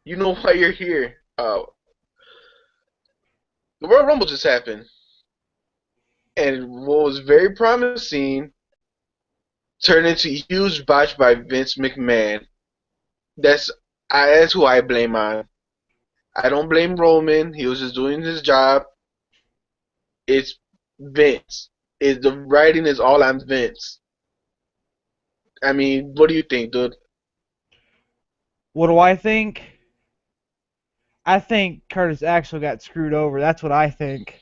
You know why you're here. The Royal Rumble just happened, and what was very promising turned into a huge botch by Vince McMahon. That's that's who I blame on. I don't blame Roman. He was just doing his job. It's Vince. The writing is all on Vince. I mean, what do you think, dude? What do I think? I think Curtis Axel got screwed over. That's what I think.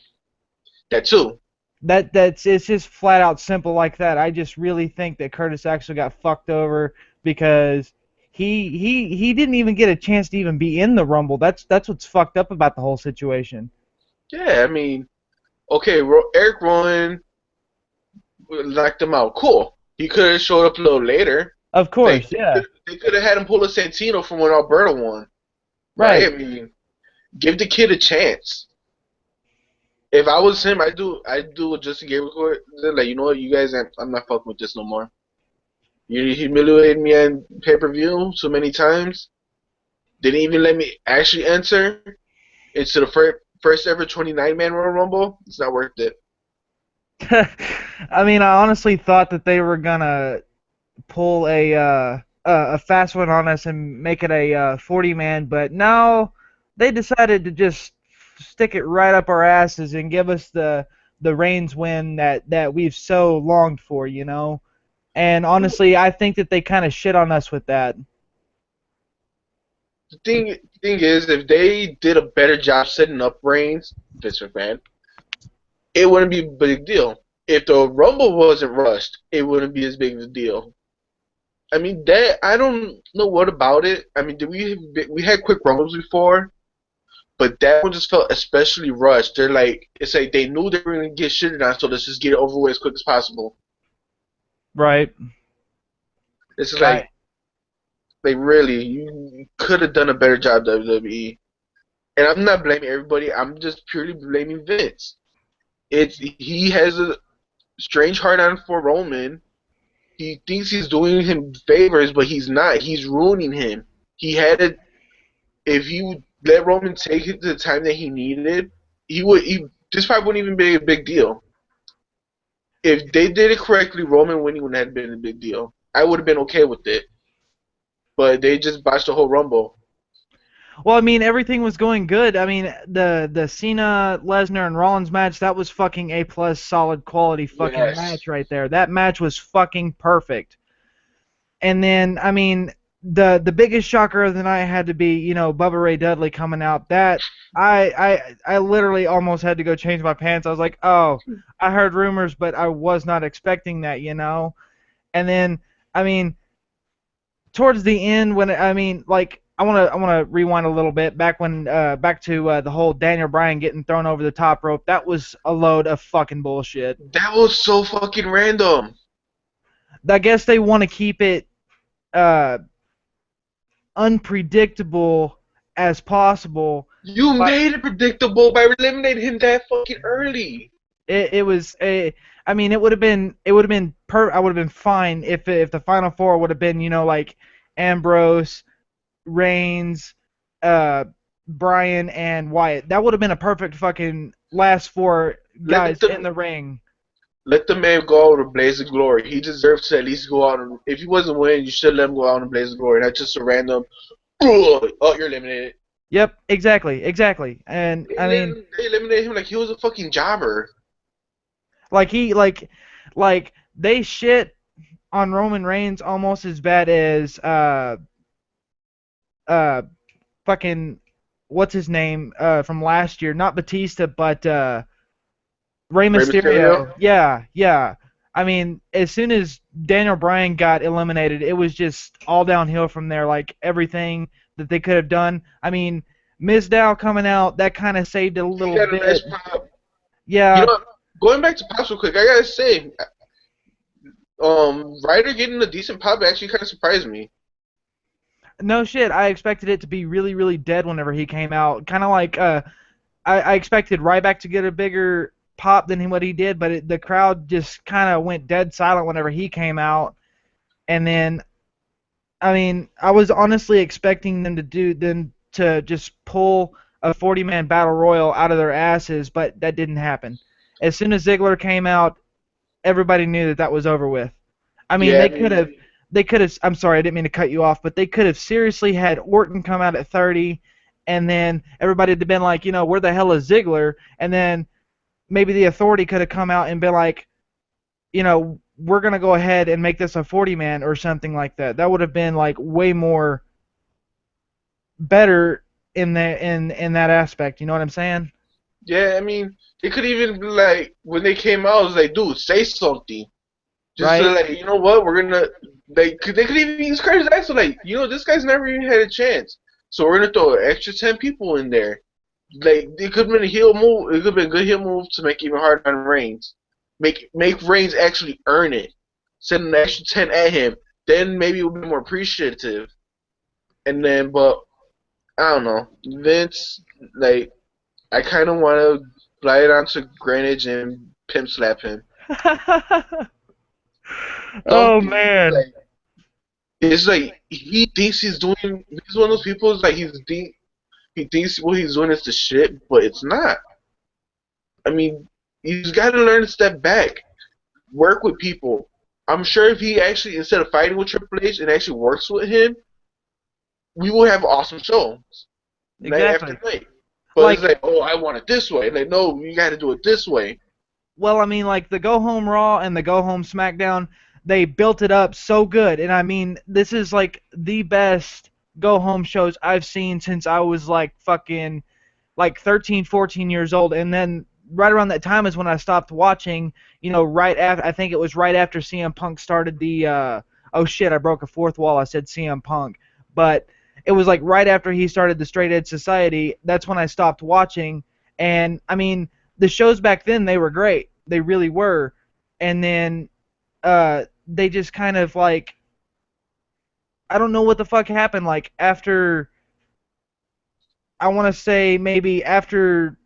That too. That's it's just flat out simple like that. I just really think that Curtis Axel got fucked over because he didn't even get a chance to even be in the Rumble. That's what's fucked up about the whole situation. Yeah, I mean, okay, Eric Rowan knocked him out. Cool. He could have showed up a little later. Of Like course, yeah. they could have had him pull a Santino from when Alberta won, right? Right. I mean, give the kid a chance. If I was him, I do what Justin Gabriel. Like, you know what, you guys, I'm not fucking with this no more. You humiliated me on pay per view so many times. Didn't even let me actually enter into the first ever 29-man Royal Rumble. It's not worth it. I mean, I honestly thought that they were gonna pull a fast one on us and make it a 40 man, but no, they decided to just stick it right up our asses and give us the Reigns win that we've so longed for, you know. And honestly, I think that they kind of shit on us with that. The thing is, if they did a better job setting up Reigns, Vince McMahon, it wouldn't be a big deal. If the Rumble wasn't rushed, it wouldn't be as big of a deal. I mean, that I don't know what about it. I mean, we had quick Rumbles before, but that one just felt especially rushed. It's like they knew they were gonna get shitted on, so let's just get it over with as quick as possible. Right. It's just I like really, you could have done a better job, WWE. And I'm not blaming everybody. I'm just purely blaming Vince. He has a strange heart on for Roman. He thinks he's doing him favors, but he's not. He's ruining him. He had it. If he would let Roman take it the time that he needed, he would. This probably wouldn't even be a big deal. If they did it correctly, Roman winning wouldn't have been a big deal. I would have been okay with it. But they just botched the whole Rumble. Well, I mean, everything was going good. I mean, the Cena, Lesnar, and Rollins match, that was fucking A plus solid quality fucking Yes. match right there. That match was fucking perfect. And then, I mean, the biggest shocker of the night had to be, you know, Bubba Ray Dudley coming out. That I literally almost had to go change my pants. I was like, oh, I heard rumors, but I was not expecting that, you know. And then, I mean, towards the end, when I mean, like, I want to rewind a little bit back to the whole Daniel Bryan getting thrown over the top rope. That was a load of fucking bullshit. That was so fucking random. I guess they want to keep it uh, unpredictable as possible. You But made it predictable by eliminating him that fucking early. it was a. I mean, I would have been fine if the final four would have been, you know, like Ambrose, Reigns, uh, Bryan, and Wyatt. That would have been a perfect fucking last four Let guys in the the ring. let the man go out with a blaze of glory. He deserves to at least go out. If he wasn't winning, you should let him go out in a blaze of glory, not just a random. Oh, you're eliminated. Yep, exactly. And I mean, They eliminated him like he was a fucking jobber. like he like they shit on Roman Reigns almost as bad as uh fucking what's his name from last year, not Batista, but Rey Rey Mysterio. Mysterio. Yeah, yeah. I mean, as soon as Daniel Bryan got eliminated, it was just all downhill from there. Like everything that they could have done. I mean, Mizdow coming out, that kind of saved it a He little got a nice bit. pop. You Yeah. know, going back to pops real quick, I gotta say, Ryder getting a decent pop actually kind of surprised me. No shit. I expected it to be really, really dead whenever he came out. Kind of like I expected Ryback to get a bigger pop than what he did, but the crowd just kind of went dead silent whenever he came out. And then, I mean, I was honestly expecting them to just pull a 40-man battle royal out of their asses, but that didn't happen. As soon as Ziggler came out, everybody knew that that was over with. I mean, Yeah, I mean, they could have. I'm sorry, I didn't mean to cut you off, but they could have seriously had Orton come out at 30, and then everybody would have been like, where the hell is Ziggler? And then maybe the Authority could have come out and been like, we're gonna go ahead and make this a 40-man or something like that. That would have been like way more better in that aspect. You know what I'm saying? yeah, I mean, it could even be like when they came out, it was like, dude, say something. Just to Right? like, you know what, we're gonna they could even use Curtis Axel like, this guy's never even had a chance. So we're gonna throw an extra 10 people in there. Like it could have been a heel move. It could have been a good heel move to make it even harder on Reigns. Make Reigns actually earn it. Send an extra 10 at him. Then maybe it would be more appreciative. And then, but I don't know. Vince, like, I kind of want to fly it onto Greenwich and pimp slap him. Oh Something man. like it's like he thinks he's doing. He's one of those people. It's like he thinks what he's doing is the shit, but it's not. I mean, he's got to learn to step back, work with people. I'm sure if he actually, instead of fighting with Triple H and actually works with him, we will have awesome shows night after Exactly. night. But it's Like, like, oh, I want it this way. Like, no, you got to do it this way. well, I mean, like the Go Home Raw and the Go Home SmackDown, they built it up so good. And I mean, this is like the best Go Home shows I've seen since I was like fucking like 13, 14 years old. And then right around that time is when I stopped watching, right after, I think it was right after CM Punk started oh shit, I broke a fourth wall. I said CM Punk. But it was like right after he started the Straight Edge Society, that's when I stopped watching. And I mean, the shows back then, they were great. They really were. And then they just kind of like, I don't know what the fuck happened. Like after, I want to say maybe after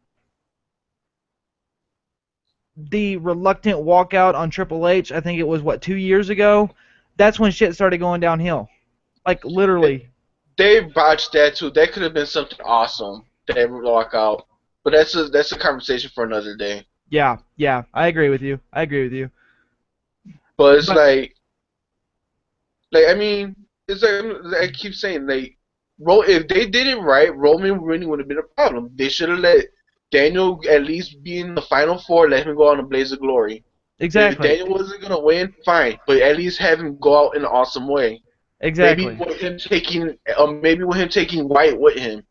the reluctant walkout on Triple H, I think it was what 2 years ago. That's when shit started going downhill. Like literally. They botched that too. That could have been something awesome. They walk out. But that's a conversation for another day. Yeah, yeah, I agree with you. I agree with you. But it's But like I mean, it's like I keep saying, like, if they did it right, Roman winning would have been a problem. They should have let Daniel at least be in the final four, let him go on a blaze of glory. If exactly, Daniel wasn't gonna win, fine, but at least have him go out in an awesome way. exactly. Maybe with him taking White with him.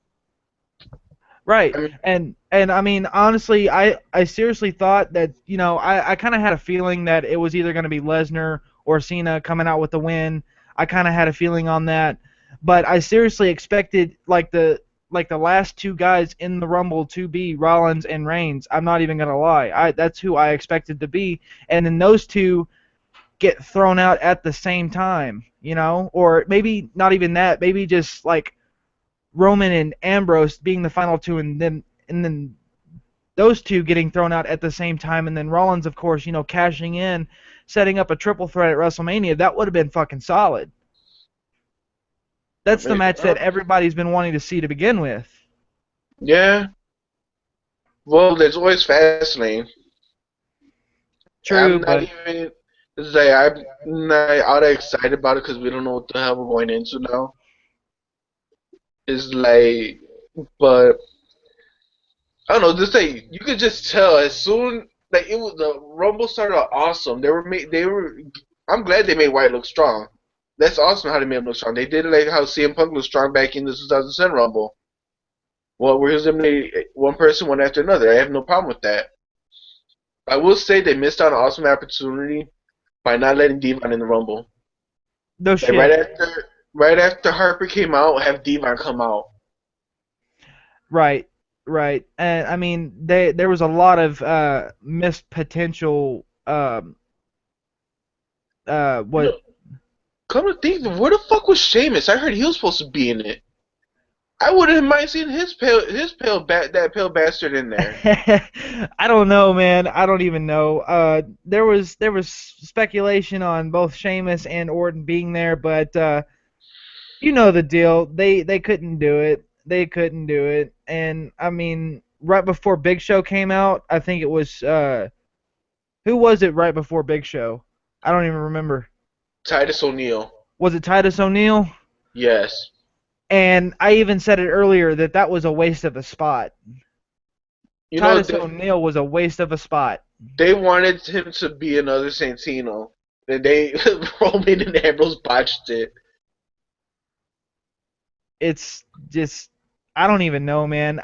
Right. I mean, And I mean honestly, I seriously thought that, I kind of had a feeling that it was either going to be Lesnar or Cena coming out with the win. I kind of had a feeling on that, but I seriously expected like the last two guys in the Rumble to be Rollins and Reigns. I'm not even going to lie. That's who I expected to be, and then those two get thrown out at the same time, or maybe not even that, maybe just like Roman and Ambrose being the final two, and then those two getting thrown out at the same time, and then Rollins, of course, cashing in, setting up a triple threat at WrestleMania. That would have been fucking solid. That's the match that everybody's been wanting to see to begin with. yeah. Well, there's always Fastlane. True, I'm not but even. It's like I'm not all that excited about it because we don't know what the hell we're going into now. It's like, but I don't know. Just like you could just tell as soon like it was the Rumble started out awesome. They were made. They were. I'm glad they made White look strong. That's awesome how they made him look strong. They did it like how CM Punk was strong back in the 2010 Rumble. Well, where he was eliminating one person one after another. I have no problem with that. I will say they missed out on an awesome opportunity by not letting Devon in the Rumble. no Like shit. right after Harper came out, have Devon come out. Right, right. And I mean, there was a lot of missed potential. You What know, come to think, of it, where the fuck was Sheamus? I heard he was supposed to be in it. I wouldn't mind seeing that pale bastard in there. I don't know, man. I don't even know. There was speculation on both Sheamus and Orton being there, but you know the deal. They couldn't do it. They couldn't do it. And I mean, right before Big Show came out, I think it was who was it right before Big Show? I don't even remember. Titus O'Neil. Was it Titus O'Neil? Yes. And I even said it earlier that that was a waste of a spot. You know, Titus O'Neil was a waste of a spot. they wanted him to be another Santino. And they, Roman and Ambrose botched it. It's just I don't even know, man.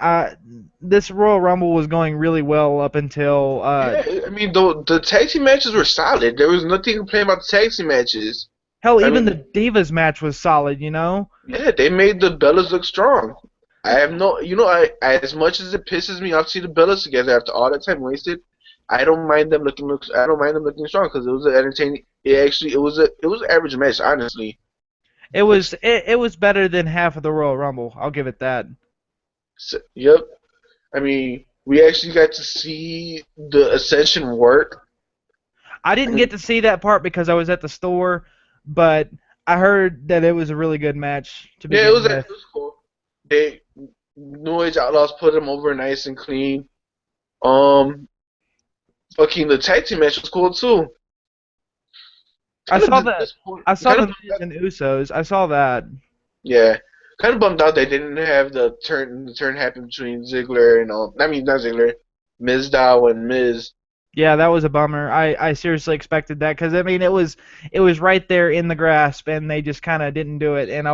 This Royal Rumble was going really well up until Yeah, I mean, the tag team matches were solid. There was nothing to complain about the tag team matches. hell, I even mean, the Divas match was solid, you know? yeah, they made the Bellas look strong. I have no, as much as it pisses me off to see the Bellas together after all that time wasted, I don't mind them I don't mind them looking strong because it was an entertaining. It was an average match, honestly. But It was better than half of the Royal Rumble. I'll give it that. yep, I mean, we actually got to see the Ascension work. I I didn't get mean, to see that part because I was at the store, but I heard that it was a really good match to yeah, begin it with. was cool. They New Age Outlaws put them over nice and clean. Um, fucking the tag team match was cool too. I Kind saw of the disappointed. I saw Kind the of Miz and Usos. I saw that. yeah. Kind of bummed out they didn't have the turn happen between Ziggler and I mean not Ziggler, Mizdow and Miz. Yeah, that was a bummer. I seriously expected that because I mean it was right there in the grasp and they just kind of didn't do it and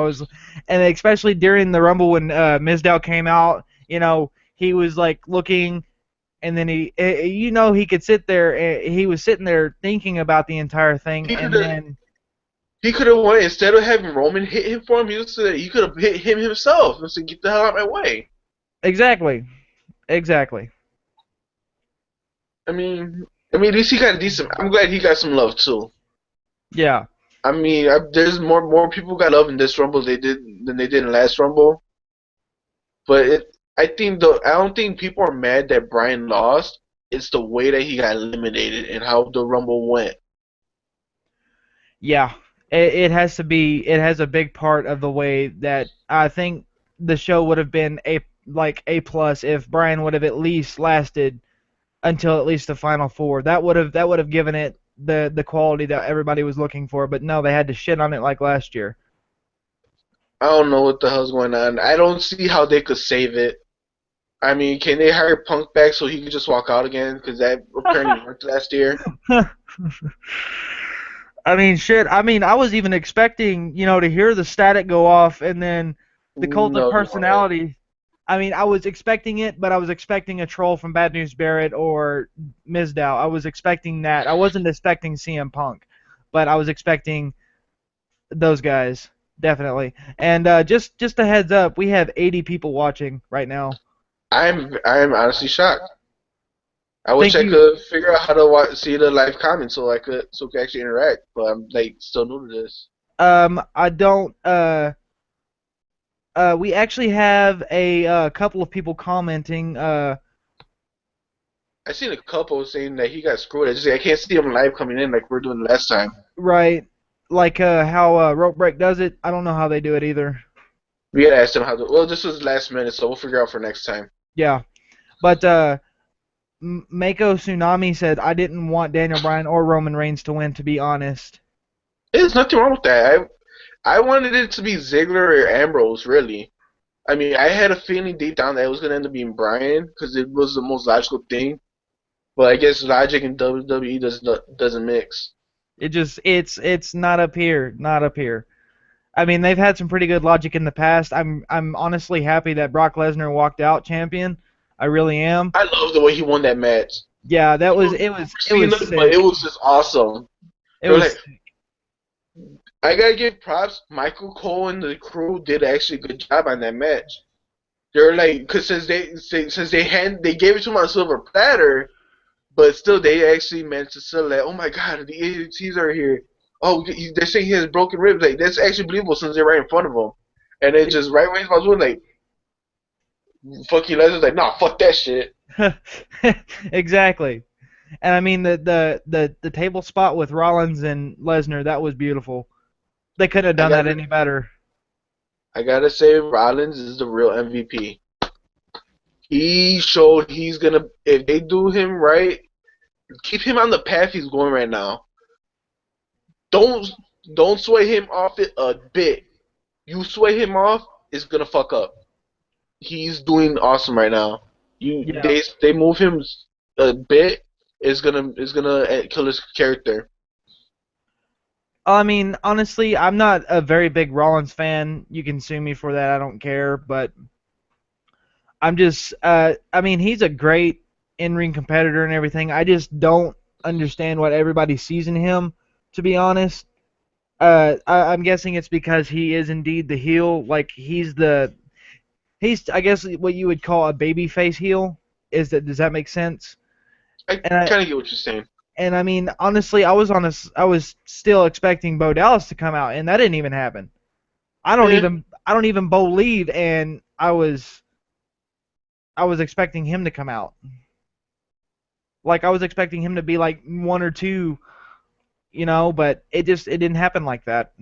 especially during the Rumble when Mizdow came out, you know, he was like looking and then he could sit there, he was sitting there thinking about the entire thing He could and have then he could have won instead of having Roman hit him for him. He could have hit him himself and said, "Get the hell out of my way." exactly, exactly. At least he got a decent. I'm glad he got some love too. Yeah. There's more people got love in this Rumble than they did in last Rumble. But I don't think people are mad that Bryan lost. It's the way that he got eliminated and how the Rumble went. Yeah, it has to be. It has a big part of the way that I think the show would have been A plus if Brian would have at least lasted until at least the final four. That would have given it the quality that everybody was looking for. But no, they had to shit on it like last year. I don't know what the hell's going on. I don't see how they could save it. I mean, can they hire Punk back so he could just walk out again? Because that apparently worked last year. I mean, shit. I mean, I was even expecting, to hear the static go off and then the cult of No, they weren't. personality. I mean, I was expecting it, but I was expecting a troll from Bad News Barrett or Mizdow. I was expecting that. I wasn't expecting CM Punk, but I was expecting those guys definitely. And just a heads up, we have 80 people watching right now. I'm honestly shocked. I wish Thank I you. could figure out how to see the live comments so I could actually interact. But I'm like still new to this. I don't. We actually have a couple of people commenting. I seen a couple saying that he got screwed. I can't see him live coming in like we're doing last time. Right, like how Rope Break does it. I don't know how they do it either. We had asked him how to. Well, this was last minute, so we'll figure out for next time. Yeah, but Mako Tsunami said I didn't want Daniel Bryan or Roman Reigns to win. To be honest. There's nothing wrong with that. I wanted it to be Ziggler or Ambrose, really. I mean, I had a feeling deep down that it was gonna end up being Bryan because it was the most logical thing. But I guess logic and WWE doesn't mix. It's not up here, not up here. I mean, they've had some pretty good logic in the past. I'm honestly happy that Brock Lesnar walked out champion. I really am. I love the way he won that match. Yeah, that People was have never it seen was this, but it sick. was just awesome. It They were like, was I gotta give props. Michael Cole and the crew did actually a good job on that match. They're like, cause they gave it to him on a silver platter, but still they actually managed to sell that. Oh my God, the ATs are here. Oh, they're saying he has broken ribs. Like that's actually believable since they're right in front of him. And it just right when he's about to win, like fucking Lesnar's like, nah, fuck that shit. exactly. And I mean the table spot with Rollins and Lesnar, that was beautiful. They couldn't have I done that got any better. I gotta say Rollins is the real MVP. He showed he's gonna if they do him right, keep him on the path he's going right now. Don't don't sway him off it a bit. You sway him off, it's gonna fuck up. He's doing awesome right now. You Yeah. they move him a bit, it's gonna kill his character. I mean, honestly, I'm not a very big Rollins fan. You can sue me for that. I don't care. But I'm just, I mean, he's a great in-ring competitor and everything. I just don't understand what everybody sees in him, to be honest. I'm guessing it's because he is indeed the heel. Like he's I guess what you would call a babyface heel. Is that does that make sense? I And I kind of get what you're saying. and I mean honestly, I was still expecting Bo Dallas to come out, and that didn't even happen. Eh, I don't even believe, and I was expecting him to come out. Like I was expecting him to be like one or two, but it didn't happen like that.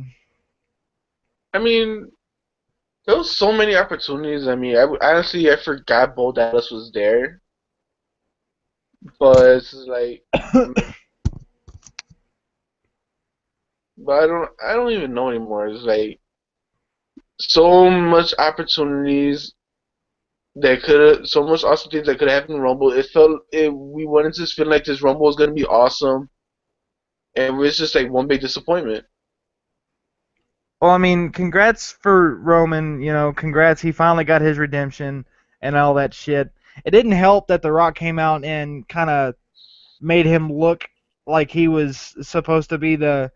I mean, there was so many opportunities. I mean, honestly I forgot Bo Dallas was there, but it's like, but I don't even know anymore. It's like so much opportunities that could have, so much awesome things that could have happened in Rumble. We went into this feeling like this Rumble was gonna be awesome, and it was just like one big disappointment. Well, I mean, congrats for Roman. Congrats. He finally got his redemption and all that shit. It didn't help that The Rock came out and kind of made him look like he was supposed to be the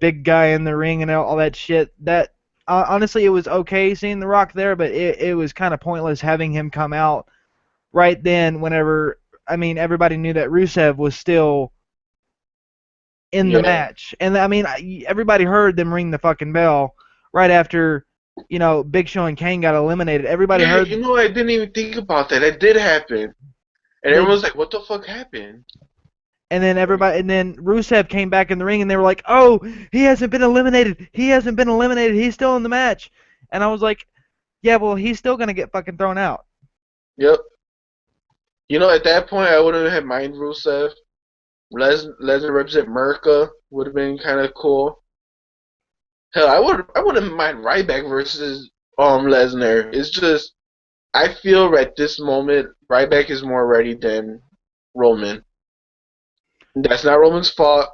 big guy in the ring and all that shit. That honestly, it was okay seeing The Rock there, but it was kind of pointless having him come out right then. Whenever I mean, everybody knew that Rusev was still in the Yeah. match. And I mean, everybody heard them ring the fucking bell right after, Big Show and Kane got eliminated. Everybody Yeah, heard I didn't even think about that. That did happen. And they, everyone's like, what the fuck happened? and then Rusev came back in the ring, and they were like, "Oh, he hasn't been eliminated. He hasn't been eliminated. He's still in the match." And I was like, "Yeah, well, he's still gonna get fucking thrown out." Yep. At that point, I wouldn't have mind Rusev. Lesnar represent America would have been kind of cool. Hell, I wouldn't mind Ryback versus Lesnar. It's just I feel at this moment Ryback is more ready than Roman. That's not Roman's fault.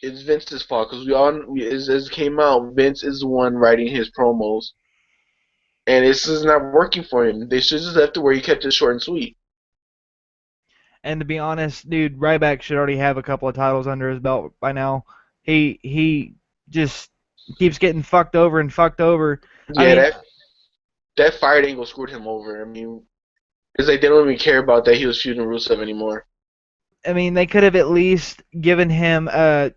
It's Vince's fault because as it came out, Vince is the one writing his promos, and this is not working for him. They should just left it where he kept it short and sweet. And to be honest, dude, Ryback should already have a couple of titles under his belt by now. He just keeps getting fucked over and fucked over. I Yeah, mean, that fired angle screwed him over. I mean, it's like they don't even care about that he was shooting Rusev anymore. they could have at least given him a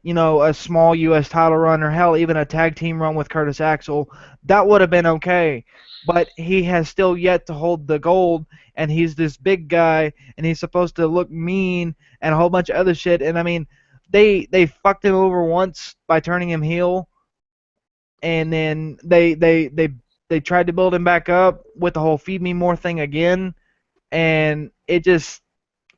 small U.S. title run, or hell, even a tag team run with Curtis Axel. That would have been okay. But he has still yet to hold the gold, and he's this big guy, and he's supposed to look mean and a whole bunch of other shit. And I mean, they fucked him over once by turning him heel, and then they tried to build him back up with the whole "feed me more" thing again, and it just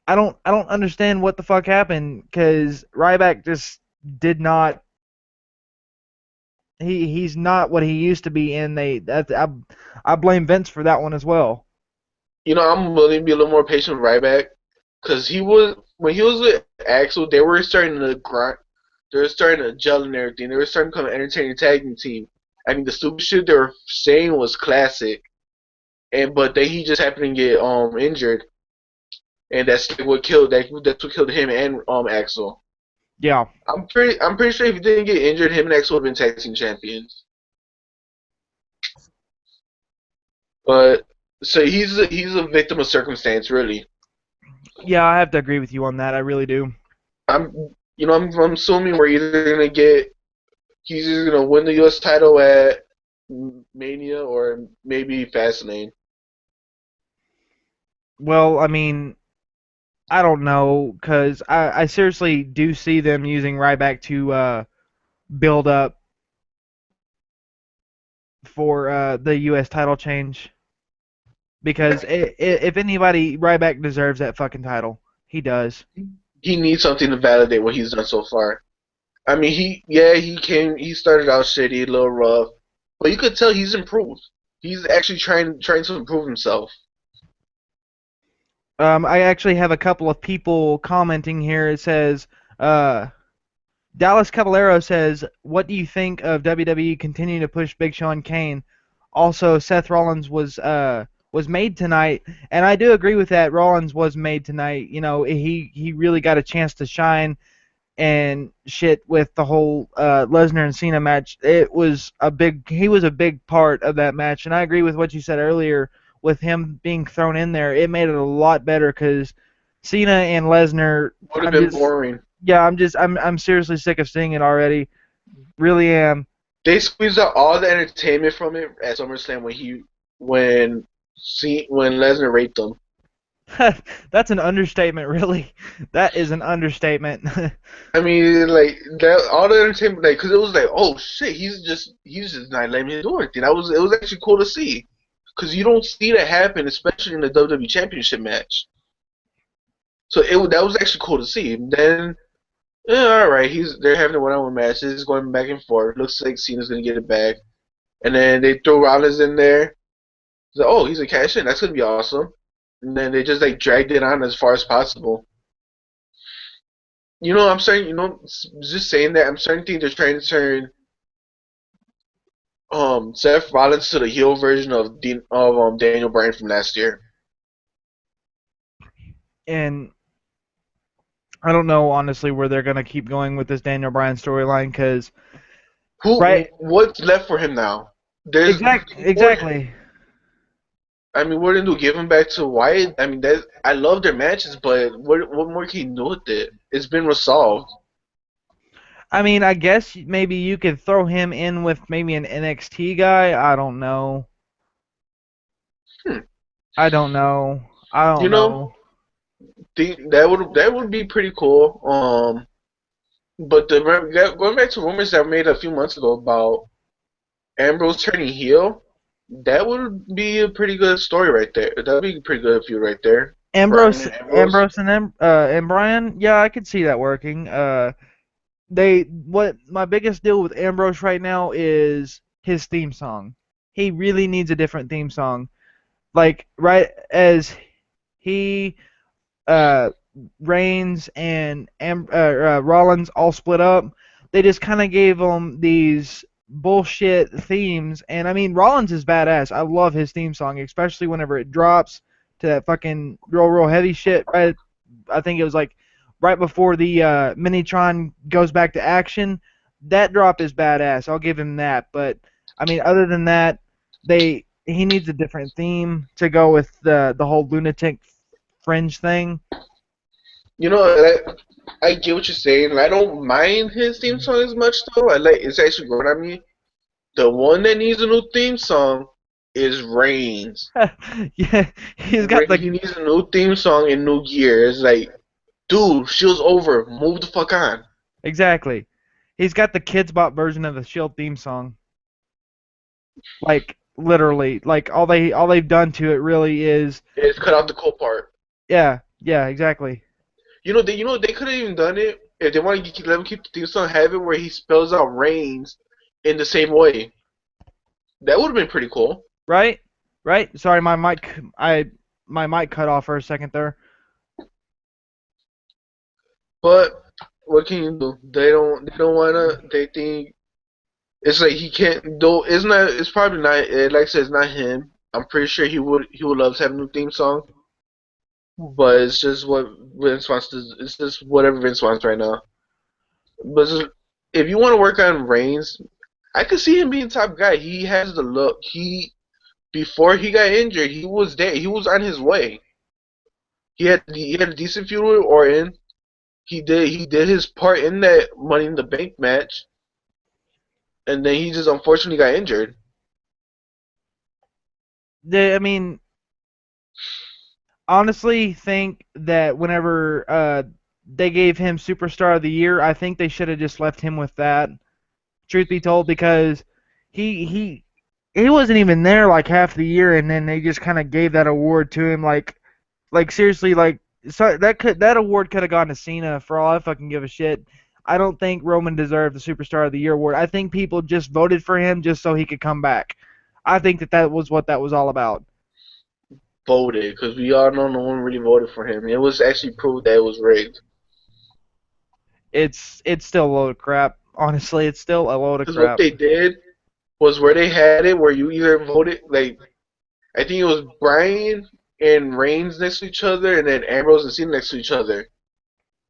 I don't understand what the fuck happened because Ryback just did not. He's not what he used to be, and I blame Vince for that one as well. I'm willing to be a little more patient with Ryback because he was when he was with Axel, they were starting to grind, they were starting to gel and everything. They were starting to become an entertaining tag team. I mean, the stupid shit they were saying was classic, and but then he just happened to get injured, and that's what killed him and Axel. Yeah, I'm pretty sure if he didn't get injured, him and Axel would have been tag team champions. But so he's a victim of circumstance, really. yeah, I have to agree with you on that. I really do. I'm I'm assuming he's either gonna win the U.S. title at Mania or maybe Fastlane. Well, I mean, I don't know because I seriously do see them using Ryback to build up for the U.S. title change because if anybody, Ryback deserves that fucking title. He does. He needs something to validate what he's done so far. I mean, he started out shitty, a little rough, but you could tell he's improved. He's actually trying to improve himself. I actually have a couple of people commenting here. It says, uh, Dallas Caballero says, "What do you think of WWE continuing to push Big Show and Kane?" Also, Seth Rollins was made tonight, and I do agree with that. Rollins was made tonight. You know, he really got a chance to shine and shit with the whole Lesnar and Cena match. He was a big part of that match, and I agree with what you said earlier with him being thrown in there. It made it a lot better because Cena and Lesnar. Would have I'm been just boring. yeah, I'm seriously sick of seeing it already. Really am. They squeezed out all the entertainment from it at SummerSlam when Lesnar raped him. That's an understatement, really. That is an understatement. I mean, like that all the entertainment, like, cause it was like, oh shit, he's just not letting him do anything. It was actually cool to see, cause you don't see that happen, especially in the WWE Championship match. So that was actually cool to see. And then, yeah, all right, they're having a one-on-one match. It's going back and forth. Looks like Cena's gonna get it back, and then they throw Rollins in there. So, oh, he's a cash in. That's gonna be awesome. And then they just like dragged it on as far as possible. I'm starting. Just saying that, I'm starting to think they're trying to turn Seth Rollins to the heel version of Daniel Bryan from last year. And I don't know honestly where they're gonna keep going with this Daniel Bryan storyline because right, What's left for him now? There's more. exactly. I mean, what do give him back to Wyatt? I mean, I love their matches, but what more can you do with it? It's been resolved. I mean, I guess maybe you could throw him in with maybe an NXT guy. I don't know. Hmm. I don't know. I You don't know, know. that would be pretty cool. But going back to rumors that were made a few months ago about Ambrose turning heel, that would be a pretty good story right there. That'd be a pretty good feud right there. Brian Ambrose, and Ambrose. And Bryan. Yeah, I could see that working. What my biggest deal with Ambrose right now is his theme song. He really needs a different theme song. Like right as he uh Reigns and Rollins all split up, they just kind of gave him these bullshit themes. And I mean, Rollins is badass. I love his theme song, especially whenever it drops to that fucking real heavy shit. Right, I think it was like right before the Minitron goes back to action. That drop is badass. I'll give him that. But I mean, other than that, he needs a different theme to go with the whole lunatic fringe thing. You know, I get what you're saying. I don't mind his theme song as much though. It's actually growing on me. The one that needs a new theme song is Reigns. Yeah, he's got the He needs a new theme song in New Year. It's like, dude, show's over. Move the fuck on. exactly. He's got the Kids Bop version of the Shield theme song. Like literally, like all they've done to it really is It's cut out the cool part. yeah, exactly. They could have even done it if they want to let him keep the theme song. Have it where he spells out Reigns in the same way. That would have been pretty cool. Right? Right? Sorry, my mic cut off for a second there. But what can you do? They don't wanna. They think it's like he can't. Though it's not. It's probably not. Like I said, it's not him. I'm pretty sure he would love to have a new theme song. But it's just what Vince wants to. It's just whatever Vince wants right now. But if you want to work on Reigns, I could see him being top guy. He has the look. Before he got injured, he was there. He was on his way. He had a decent feud with Orton. He did his part in that Money in the Bank match, and then he just unfortunately got injured. I mean, honestly, think that whenever they gave him Superstar of the Year, I think they should have just left him with that. Truth be told, because he he wasn't even there like half the year, and then they just kind of gave that award to him. Like seriously, like so that award could have gone to Cena for all I fucking give a shit. I don't think Roman deserved the Superstar of the Year award. I think people just voted for him just so he could come back. I think that was what that was all about. Voted, because we all know no one really voted for him. It was actually proved that it was rigged. It's still a load of crap. Honestly, it's still a load of Because what crap. they did was where they had it, where you either voted, like, I think it was Bryan and Reigns next to each other, and then Ambrose and Cena next to each other.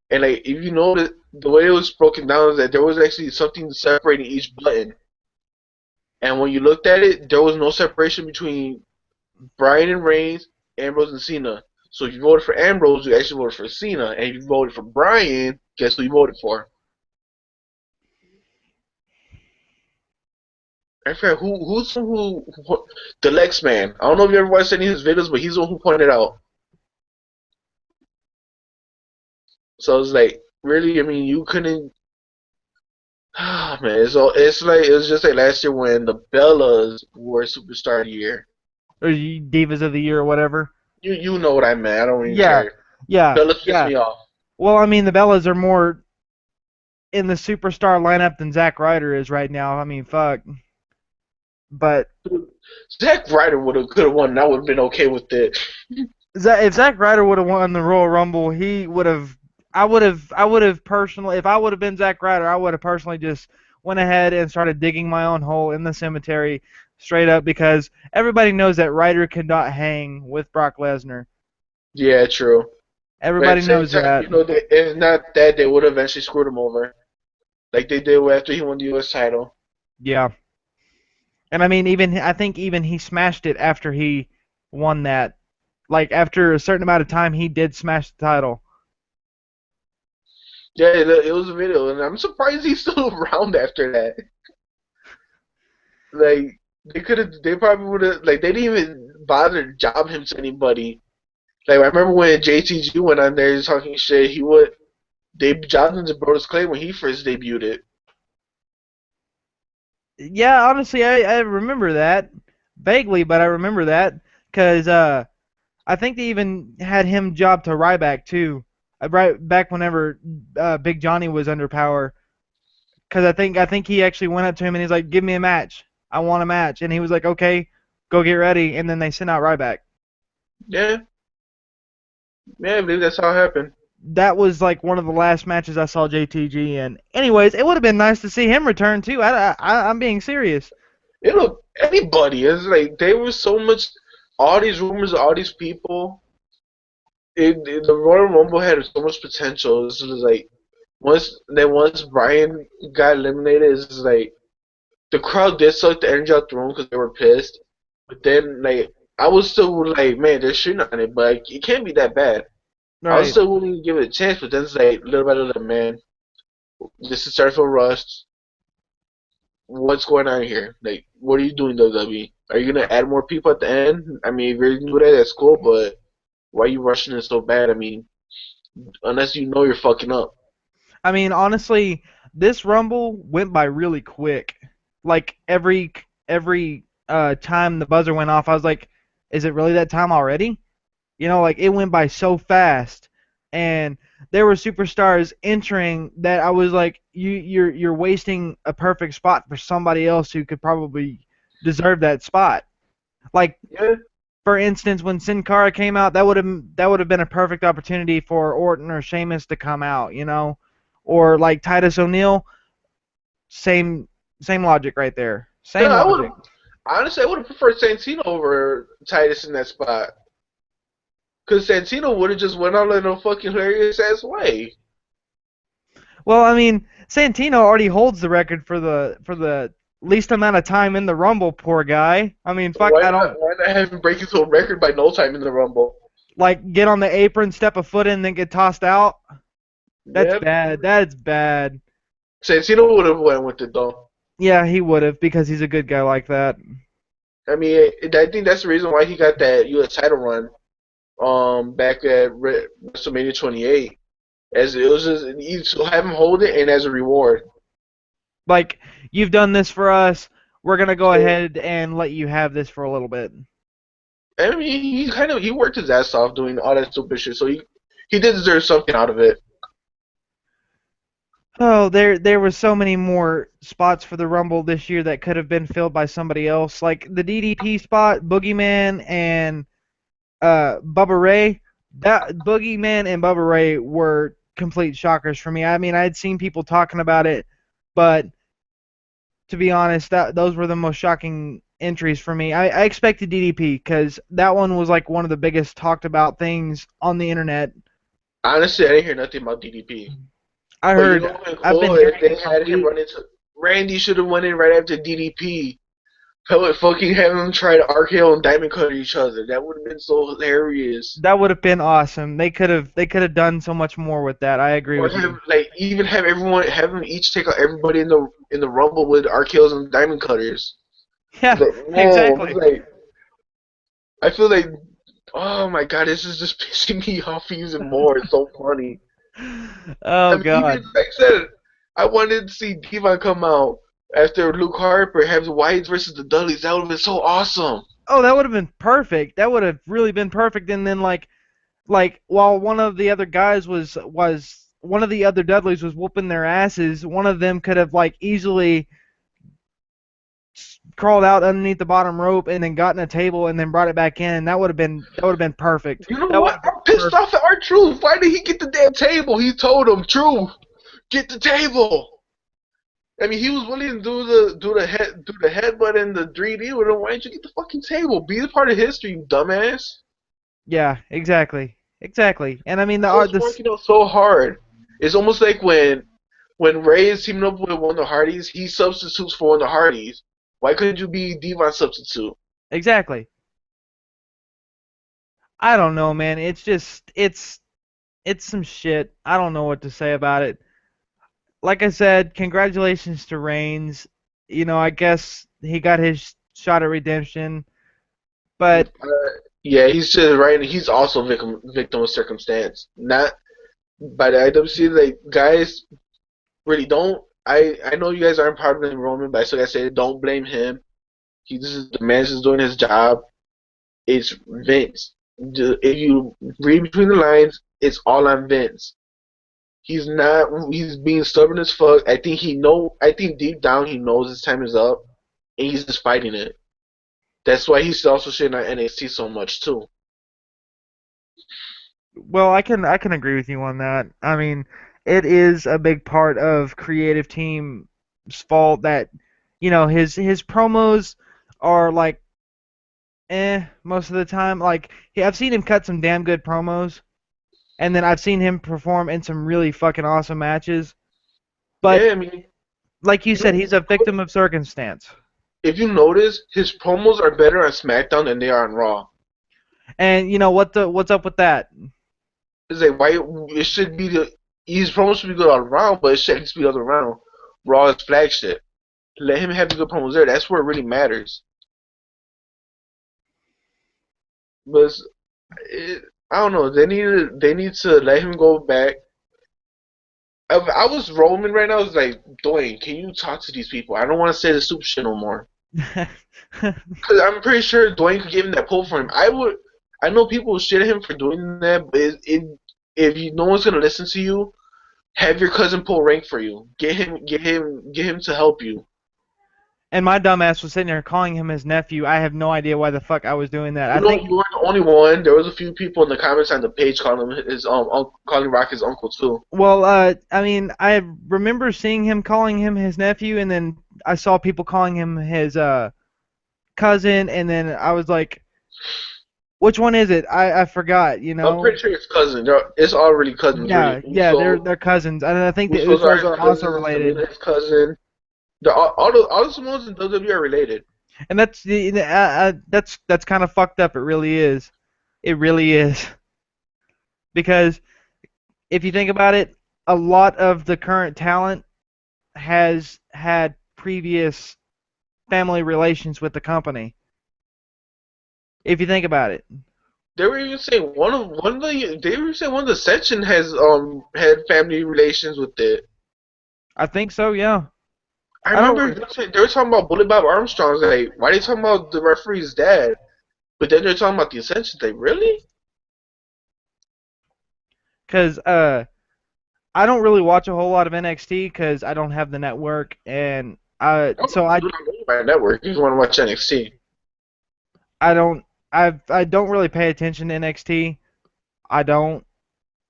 And like, if you notice, the way it was broken down is that there was actually something separating each button. And when you looked at it, there was no separation between Bryan and Reigns, Ambrose and Cena. So if you voted for Ambrose, you actually voted for Cena. And if you voted for Bryan, guess who you voted for? I forgot who the Lex Man. I don't know if you ever watched any of his videos, but he's the one who pointed out. So it's like, really, I mean, you couldn't. Ah, man, it's like it was just like last year when the Bellas were Superstar of the Year. Or Divas of the Year or whatever. You know what I meant. I don't even Yeah, care. yeah, Bellas pissed yeah. me off. Well, I mean, the Bellas are more in the superstar lineup than Zack Ryder is right now. I mean, fuck. But Zack Ryder would have could have won. And I would have been okay with it. If Zack Ryder would have won the Royal Rumble, he would have. I would have personally, if I would have been Zack Ryder, I would have personally just went ahead and started digging my own hole in the cemetery, straight up, because everybody knows that Ryder cannot hang with Brock Lesnar. Yeah, true. But at the Everybody same knows time, that. you know, if not that, they would have eventually screwed him over, like they did after he won the U.S. title. Yeah, and I mean, even I think even he smashed it after he won that. Like after a certain amount of time, he did smash the title. Yeah, it was a video, and I'm surprised he's still around after that. Like they probably would have, like they didn't even bother to job him to anybody. Like I remember when JTG went on there talking shit, they jobbed him to Brodus Clay when he first debuted it. Yeah, honestly, I remember that vaguely, but I remember that because I think they even had him job to Ryback too, right back whenever Big Johnny was under power. Because I think he actually went up to him and he's like, "Give me a match. I want a match." And he was like, "Okay, go get ready." And then they sent out Ryback. Yeah, yeah, I believe that's how it happened. That was like one of the last matches I saw JTG in. Anyways, it would have been nice to see him return too. I'm being serious. You know, anybody is like there was so much, all these rumors, all these people. The Royal Rumble had so much potential. This was like once Bryan got eliminated, it's just like the crowd did suck the energy out the room because they were pissed. But then like I was still like, man, they're shooting on it, but like, it can't be that bad. I was Right. still willing to give it a chance, but then it's like little by little, man, this is starting to rust. What's going on here? Like, what are you doing, WWE? Are you gonna add more people at the end? I mean, if you're gonna do that, that's cool, but why are you rushing it so bad? I mean, unless you know you're fucking up. I mean, honestly, this Rumble went by really quick. Like every time the buzzer went off, I was like, "Is it really that time already?" Like it went by so fast, and there were superstars entering that I was like, you're wasting a perfect spot for somebody else who could probably deserve that spot. Like Yeah, for instance, when Sin Cara came out, that would have been a perfect opportunity for Orton or Sheamus to come out. Or like Titus O'Neil, same same logic right there. yeah. Same logic. Honestly, I would have preferred Santino over Titus in that spot. Cause Santino would have just went out in a fucking hilarious ass way. Well, I mean, Santino already holds the record for the least amount of time in the Rumble. Poor guy. I mean, So fuck. I don't why not have him break into a record by no time in the Rumble? like get on the apron, step a foot in, then get tossed out. That's Yep. bad. That's bad. Santino would have went with it though. Yeah, he would have because he's a good guy like that. I mean, I think that's the reason why he got that U.S. title run. Back at WrestleMania 28, as it was just you to have him hold it and as a reward. Like you've done this for us. we're gonna go So ahead and let you have this for a little bit. I mean, he worked his ass off doing all that stupid shit. So he did deserve something out of it. Oh, there were so many more spots for the Rumble this year that could have been filled by somebody else, like the DDP spot, Boogeyman and Bubba Ray. That Boogeyman and Bubba Ray were complete shockers for me. I mean, I had seen people talking about it, but to be honest, that those were the most shocking entries for me. I expected DDP because that one was like one of the biggest talked about things on the internet. Honestly, I didn't hear nothing about DDP. I But you heard, know what would been I've been cool if hearing they it for had him weeks. run into Randy should have went in right after DDP. Pellet fucking have them try to RKO and Diamond Cutter each other. That would have been so hilarious. That would have been awesome. They could have done so much more with that. I agree Or with have you. like even have them each take out everybody in the Rumble with RKOs and Diamond Cutters. Yeah, Like, whoa, exactly. I feel like oh my god, this is just pissing me off even more. It's so funny. I Oh mean, even God. like I said, I wanted to see Devon come out after Luke Harper have the Whites versus the Dudleys. That would have been so awesome. Oh, that would have been perfect. That would have really been perfect. And then like while one of the other guys was one of the other Dudleys was whooping their asses, one of them could have like easily crawled out underneath the bottom rope and then gotten a table and then brought it back in. That would have been perfect. You know That would what? have been I'm pissed perfect. off at our Truth. Why did he get the damn table? He told him, Truth, get the table. I mean, he was willing to do the headbutt and the 3D with him. Why didn't you get the fucking table? Be a part of history, you dumbass. Yeah, exactly. Exactly. And I mean the I art was this working out so hard. It's almost like when Ray is teaming up with one of the Hardys, he substitutes for one of the Hardys. Why couldn't you be Devon's substitute? exactly. I don't know, man. It's just it's some shit. I don't know what to say about it. Like I said, congratulations to Reigns. You know, I guess he got his shot at redemption, but Yeah, he's just right. He's also victim of circumstance. Not by the IWC. Like guys, really don't. I know you guys aren't part of the Roman, but I still gotta say, don't blame him. He just the man's just doing his job. It's Vince. If you read between the lines, it's all on Vince. He's not. He's being stubborn as fuck. I think he know. I think deep down he knows his time is up, and he's just fighting it. That's why he's also shitting on NXT so much too. well, I can agree with you on that. I mean, it is a big part of creative team's fault that his promos are like most of the time. Like I've seen him cut some damn good promos, and then I've seen him perform in some really fucking awesome matches. But Yeah, I mean, like you you said, know, he's a victim of circumstance. if you notice, his promos are better on SmackDown than they are on Raw. And what's up with that? It's like why it should be the his promos should be good all around, but it should just be all around. Raw is flagship. Let him have the good promos there. That's where it really matters. But I don't know. They need to let him go back. If I was Roman right now, I was like, Dwayne, can you talk to these people? I don't want to say the stupid shit no more. Because I'm pretty sure Dwayne could give him that pull for him. I would. I know people will shit at him for doing that, but if no one's gonna listen to you, have your cousin pull rank for you. Get him to help you. And my dumbass was sitting there calling him his nephew. I have no idea why the fuck I was doing that. I You know, think, you weren't the only one. There was a few people in the comments on the page calling him his calling Rock his uncle too. well, I mean, I remember seeing him calling him his nephew, and then I saw people calling him his cousin, and then I was like, which one is it? I forgot, you I'm know. pretty sure it's cousin. It's all really cousins, really. Yeah, yeah, they're cousins, and I think the Usos are Usos his are also cousins. related. Tamina his cousin. All the Samoans in WWE are related. And that's kind of fucked up. It really is. It really is because if you think about it, a lot of the current talent has had previous family relations with the company. If you think about it, They were even saying one of the they were saying one of the Ascension has had family relations with it. I think so. Yeah. I I don't remember they were talking about Bully Bob Armstrong's like, why are they talking about the referee's dad? But then they're talking about the Ascension thing. Really? because I don't really watch a whole lot of NXT because I don't have the network, and Oh, so do not know my network. If you want to watch NXT, I don't I don't really pay attention to NXT. I don't.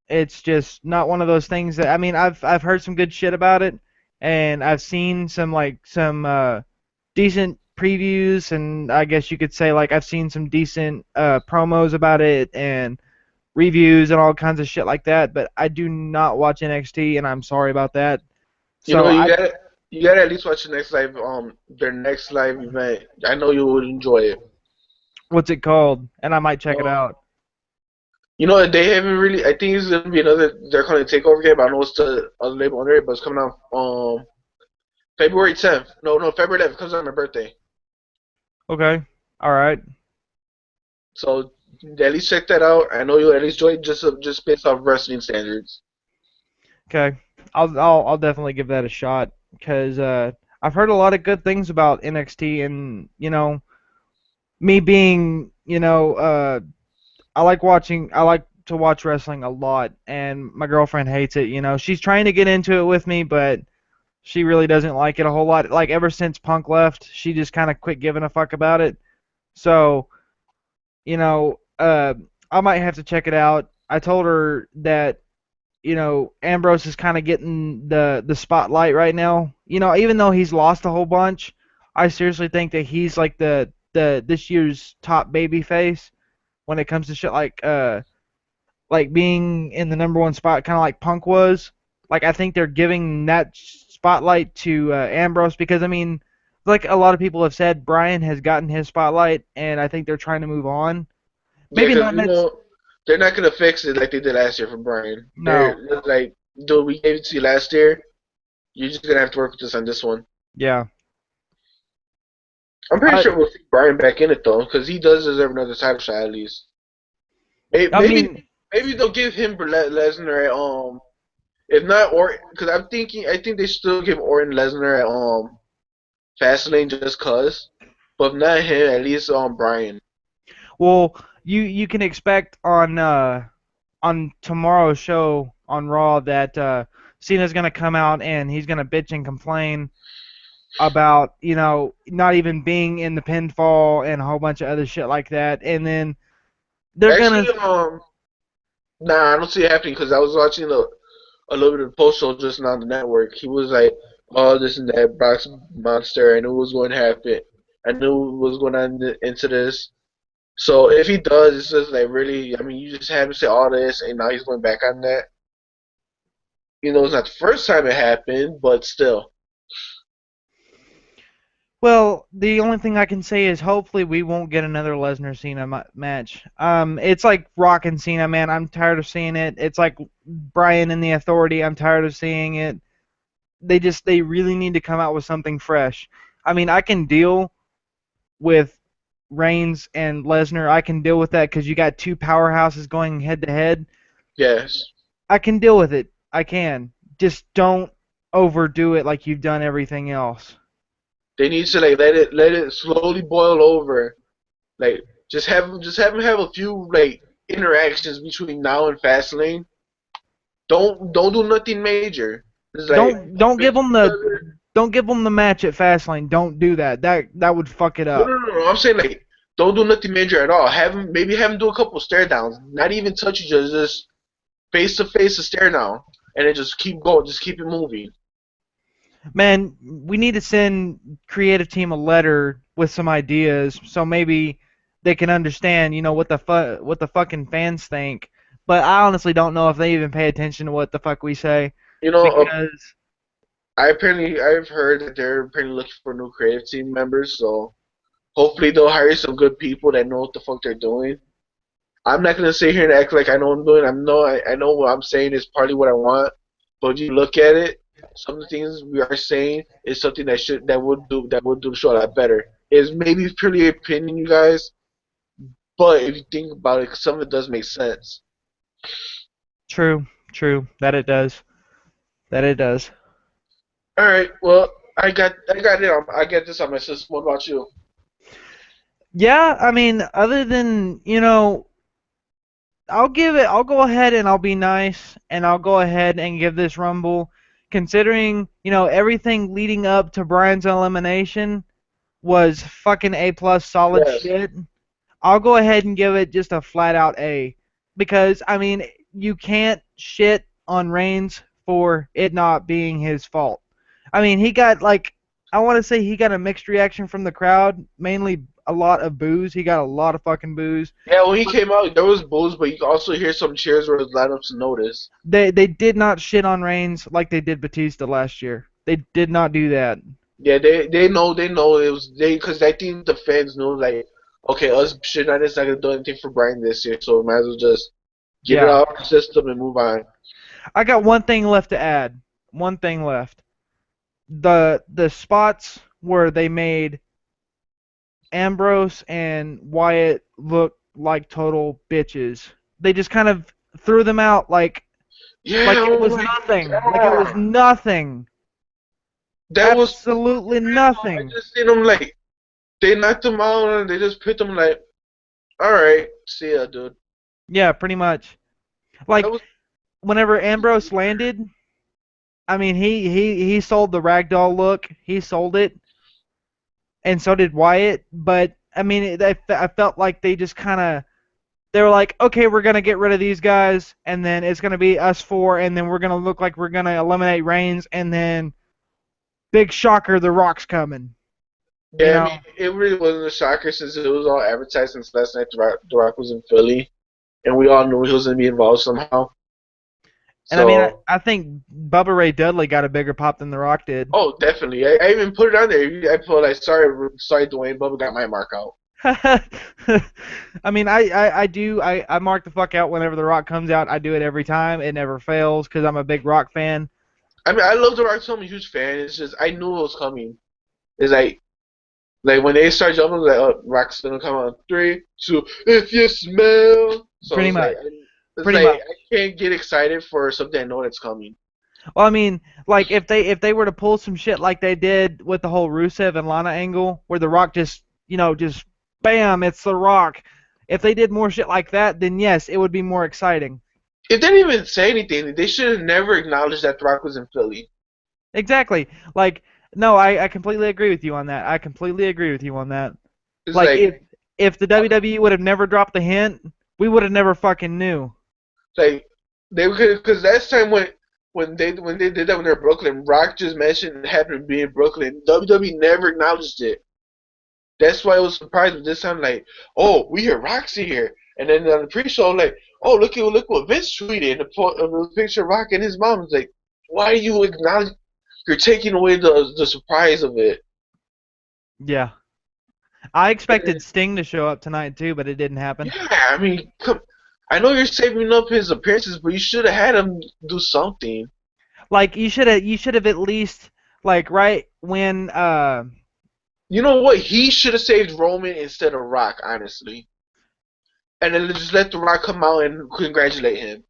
It's just not one of those things that I mean I've heard some good shit about it, and I've seen some decent previews, and I guess you could say like I've seen some decent promos about it and reviews and all kinds of shit like that. But I do not watch NXT, and I'm sorry about that. you So know I you gotta at least watch the next live their next live event. I know you would enjoy it. what's it called? And I might check it Um, out. you know they haven't really. I think it's gonna be another. They're calling it Takeover game. I know it's the other label under it, but it's coming out February 10th. No, February 11th. Comes on my birthday. Okay. All right. So at least check that out. I know you'll at least enjoy it just based off wrestling standards. Okay. I'll definitely give that a shot because I've heard a lot of good things about NXT, and me being I like to watch wrestling a lot, and my girlfriend hates it. She's trying to get into it with me, but she really doesn't like it a whole lot. Like ever since Punk left, she just kind of quit giving a fuck about it. So you know, I might have to check it out. I told her that Ambrose is kind of getting the spotlight right now. Even though he's lost a whole bunch, I seriously think that he's like the this year's top baby face when it comes to shit like being in the number one spot, kind of like Punk was. Like I think they're giving that spotlight to Ambrose because I mean, like a lot of people have said, Bryan has gotten his spotlight, and I think they're trying to move on. Yeah, Maybe because not you next. know they're not gonna fix it like they did last year for Brian. No. They're like, dude, we gave it to you last year. You're just gonna have to work with us on this one. Yeah. I'm pretty I sure we'll see Brian back in it though, because he does deserve another title shot at least. Maybe I mean, maybe they'll give him Lesnar at if not or because I think they still give Orton Lesnar at Fastlane just cause, but if not him, at least Brian. well, you can expect on tomorrow's show on Raw that Cena's gonna come out and he's gonna bitch and complain about not even being in the pinfall and a whole bunch of other shit like that, and then they're gonna. Actually, nah, I don't see it happening because I was watching a little bit of the post show just on the network. He was like, "Oh, this and that, Brock's monster. I knew it was going to happen. I knew it was going on into this." So if he does, it's just like really. I mean, you just had him say all this, and now he's going back on that. You know, it's not the first time it happened, but still. Well, the only thing I can say is hopefully we won't get another Lesnar Cena match. It's like Rock and Cena, man. I'm tired of seeing it. It's like Bryan and the Authority. I'm tired of seeing it. They really need to come out with something fresh. I mean, I can deal with Reigns and Lesnar. I can deal with that because you got two powerhouses going head to head. Yes, I can deal with it. I can. Just don't overdo it like you've done everything else. they need to like let it slowly boil over. Like just have him have a few like interactions between now and Fastlane. Don't do nothing major. It's like Don't face give them each the other. don't give them the match at Fastlane. Don't do that. That would fuck it No, up. no, no, no. I'm saying like don't do nothing major at all. Have him do a couple stare downs. Not even touch each other. Just face to face a stare down, and then just keep going. Just keep it moving. Man, we need to send creative team a letter with some ideas so maybe they can understand, what the fucking fans think. But I honestly don't know if they even pay attention to what the fuck we say You know, because I've heard that they're apparently looking for new creative team members. So hopefully they'll hire some good people that know what the fuck they're doing. I'm not gonna sit here and act like I know what I'm doing. I know what I'm saying is partly what I want, but if you look at it, some of the things we are saying is something that would do the show a lot better. It's maybe purely opinion, you guys, but if you think about it, some of it does make sense. true, that it does. That it does. All right, well, I got it. I get this on my system. What about you? Yeah, I mean, other than, I'll go ahead and I'll be nice and I'll go ahead and give this Rumble, considering, everything leading up to Brian's elimination was fucking A plus solid Yes. shit. I'll go ahead and give it just a flat out A. Because, I mean, you can't shit on Reigns for it not being his fault. I mean, he got, like, I want to say he got a mixed reaction from the crowd, mainly a lot of boos. He got a lot of fucking boos. Yeah, when he came out, there was bulls, but you can also hear some cheers where it lined up to notice. They did not shit on Reigns like they did Batista last year. They did not do that. Yeah, they know it was they because I think the fans knew like, okay, us shit on this not gonna do anything for Brian this year, so we might as well just get it Yeah. out of the system and move on. I got one thing left to add. One thing left. The spots where they made Ambrose and Wyatt look like total bitches. They just kind of threw them out Yeah, like it oh was my nothing. Like it was god, nothing. that was so Absolutely brutal. I nothing. just seen them like they knocked him out and they just picked him like, all right, see ya, dude. Yeah, pretty much. That Like was whenever Ambrose landed, I mean he sold the ragdoll look. He sold it, and so did Wyatt. But I mean, I felt like they just kind of they were like, okay, we're gonna get rid of these guys, and then it's gonna be us four, and then we're gonna look like we're gonna eliminate Reigns, and then big shocker, The Rock's coming. You yeah. I mean, know, it really wasn't a shocker since it was all advertised since last night. The Rock was in Philly, and we all knew he was gonna be involved somehow. and I mean, I, So. I think Bubba Ray Dudley got a bigger pop than The Rock did. Oh, definitely. I even put it on there. I put like, sorry, Dwayne, Bubba got my mark out. I mean, I mark the fuck out whenever The Rock comes out. I do it every time. It never fails because I'm a big Rock fan. I mean, I love The Rock, so I'm a huge fan. It's just I knew it was coming. It's like when they start jumping, like, oh, Rock's gonna come on 3, 2. If you smell. So Pretty it's like much. it's Pretty like much. I can't get excited for something I know that's coming. Well, I mean, like if they were to pull some shit like they did with the whole Rusev and Lana angle, where The Rock just just bam, it's The Rock. If they did more shit like that, then yes, it would be more exciting. If they didn't even say anything, they should have never acknowledged that The Rock was in Philly. Exactly. Like, no, I completely agree with you on that. I completely agree with you on that. It's Like like if the WWE would have never dropped the hint, we would have never fucking knew. like they could because last time when they did that when they were in Brooklyn, Rock just mentioned it happened to be in Brooklyn. WWE never acknowledged it. That's why I was surprised with this time. Like, oh, we hear Roxy here, and then on the pre-show, like, oh, look what Vince tweeted in the picture of Rock and his mom. It's like, why are you acknowledge? You're taking away the surprise of it. Yeah. I expected Sting to show up tonight too, but it didn't happen. Yeah, I mean, come. I know you're saving up his appearances, but you should have had him do something. Like you should have at least like right when You know what? He should have saved Roman instead of Rock, honestly. And then just let The Rock come out and congratulate him.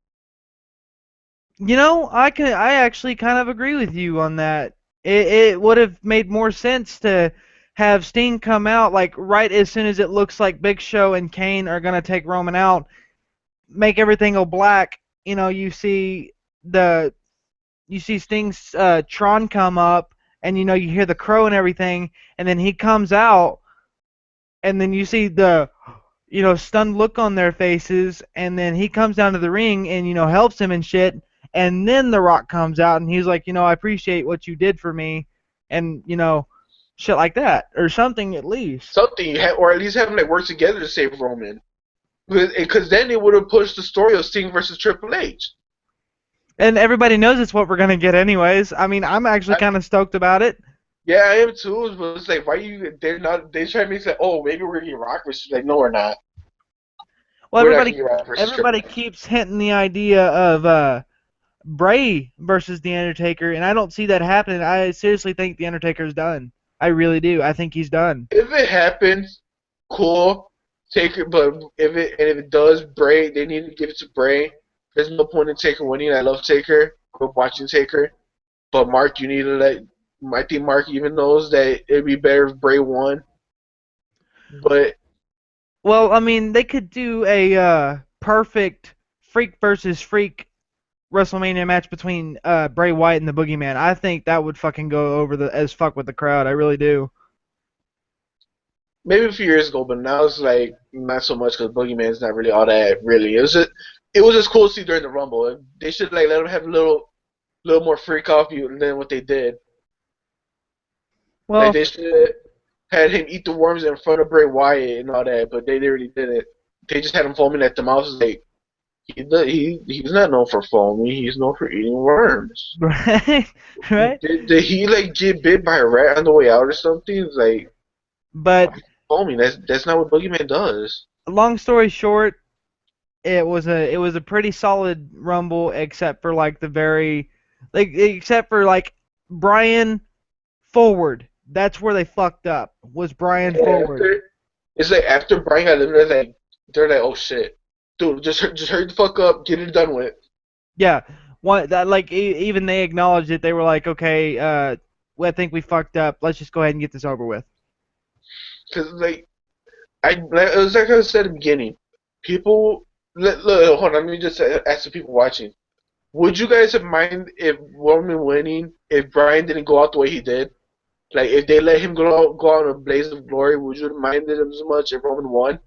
I actually kind of agree with you on that. It would have made more sense to have Sting come out like right as soon as it looks like Big Show and Kane are gonna take Roman out, make everything go black. The you see Sting's Tron come up, and you hear the crow and everything, and then he comes out, and then you see the stunned look on their faces, and then he comes down to the ring and helps him and shit, and then The Rock comes out and he's like, I appreciate what you did for me, and shit like that or something at least. Something, or at least have them like work together to save Roman. Because then it would have pushed the story of Sting versus Triple H. And everybody knows it's what we're gonna get anyways. I mean, I'm actually I, kind of stoked about it. yeah, I am too. But it's like, why you? They're not. They try to make it like, oh, maybe we're gonna get Rock versus. Like, no, we're not. Well, We're not gonna everybody get Rock versus Triple everybody H. keeps hinting the idea of Bray versus The Undertaker, and I don't see that happening. I seriously think The Undertaker's done. I really do. I think he's done. If it happens, cool. Take it, but if it does, Bray, they need to give it to Bray. There's no point in Taker winning. I love Taker. Grew up watching Taker. But Mark, you need to let I think Mark even knows that it'd be better if Bray won. But Well, I mean, they could do a perfect freak versus freak WrestleMania match between Bray Wyatt and the Boogeyman. I think that would fucking go over the as fuck with the crowd. I really do. maybe a few years ago, but now it's like not so much because Boogeyman's not really all that. Really, it was just cool to see during the Rumble. They should like let him have a little more freak off you than what they did. Like Well, they should had him eat the worms in front of Bray Wyatt and all that, but they really didn't. They just had him foaming at the mouth. It's like he's not known for foaming. He's known for eating worms. right, right. Did he like get bit by a rat on the way out or something? It's like why But is he foaming? That's not what Boogeyman does. long story short, it was a pretty solid Rumble, except for like the very, like except for like Brian Forward. That's where they fucked up. Was Brian Yeah, Forward? it's like after Brian got eliminated, like they're like, oh shit, dude, just hurry the fuck up, get it done with. Yeah, one that like even they acknowledged it. They were like, okay, well, I think we fucked up. Let's just go ahead and get this over with. Cause like it was like I said at the beginning, people. Look, hold on, let me just ask the people watching. Would you guys have mind if Roman winning if Brian didn't go out the way he did? Like if they let him go out in a blaze of glory, would you have minded him as much if Roman won?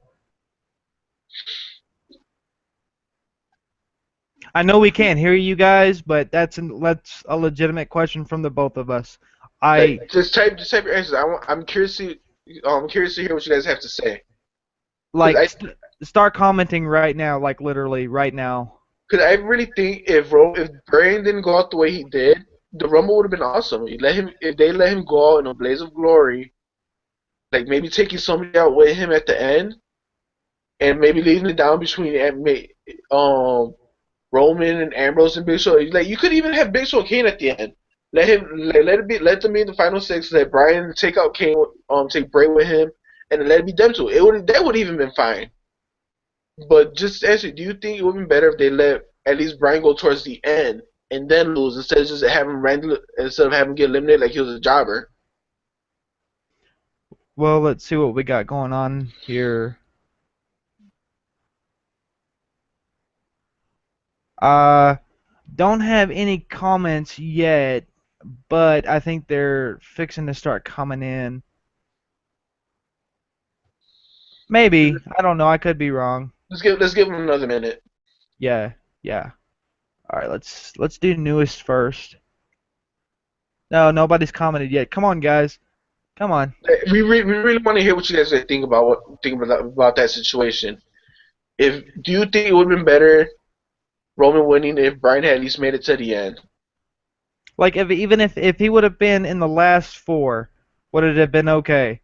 I know we can't hear you guys, but that's a legitimate question from the both of us. I Like just type your answers. I'm curious to hear what you guys have to say. Cause like I start commenting right now, like literally right now. cause I really think if Brian didn't go out the way he did, the Rumble would have been awesome. If they let him go out in a blaze of glory, like maybe taking somebody out with him at the end, and maybe leaving it down between um Roman and Ambrose and Big Show. Like you could even have Big Show and Kane at the end. Let them be in the final six. Let Brian take out Kane, take Bray with him, and then let it be them two. That would even been fine. But just answer, do you think it would have been better if they let at least Brian go towards the end and then lose instead of having him get eliminated like he was a jobber? Well, let's see what we got going on here. Uh, don't have any comments yet, but I think they're fixing to start coming in. Maybe. I don't know. I could be wrong. Let's give him another minute. Yeah, yeah. All right, let's do newest first. No, nobody's commented yet. Come on, guys. Come on. We really want to hear what you guys think about that situation. If do you think it would have been better Roman winning if Brian had at least made it to the end? Like if even if he would have been in the last four, would it have been okay?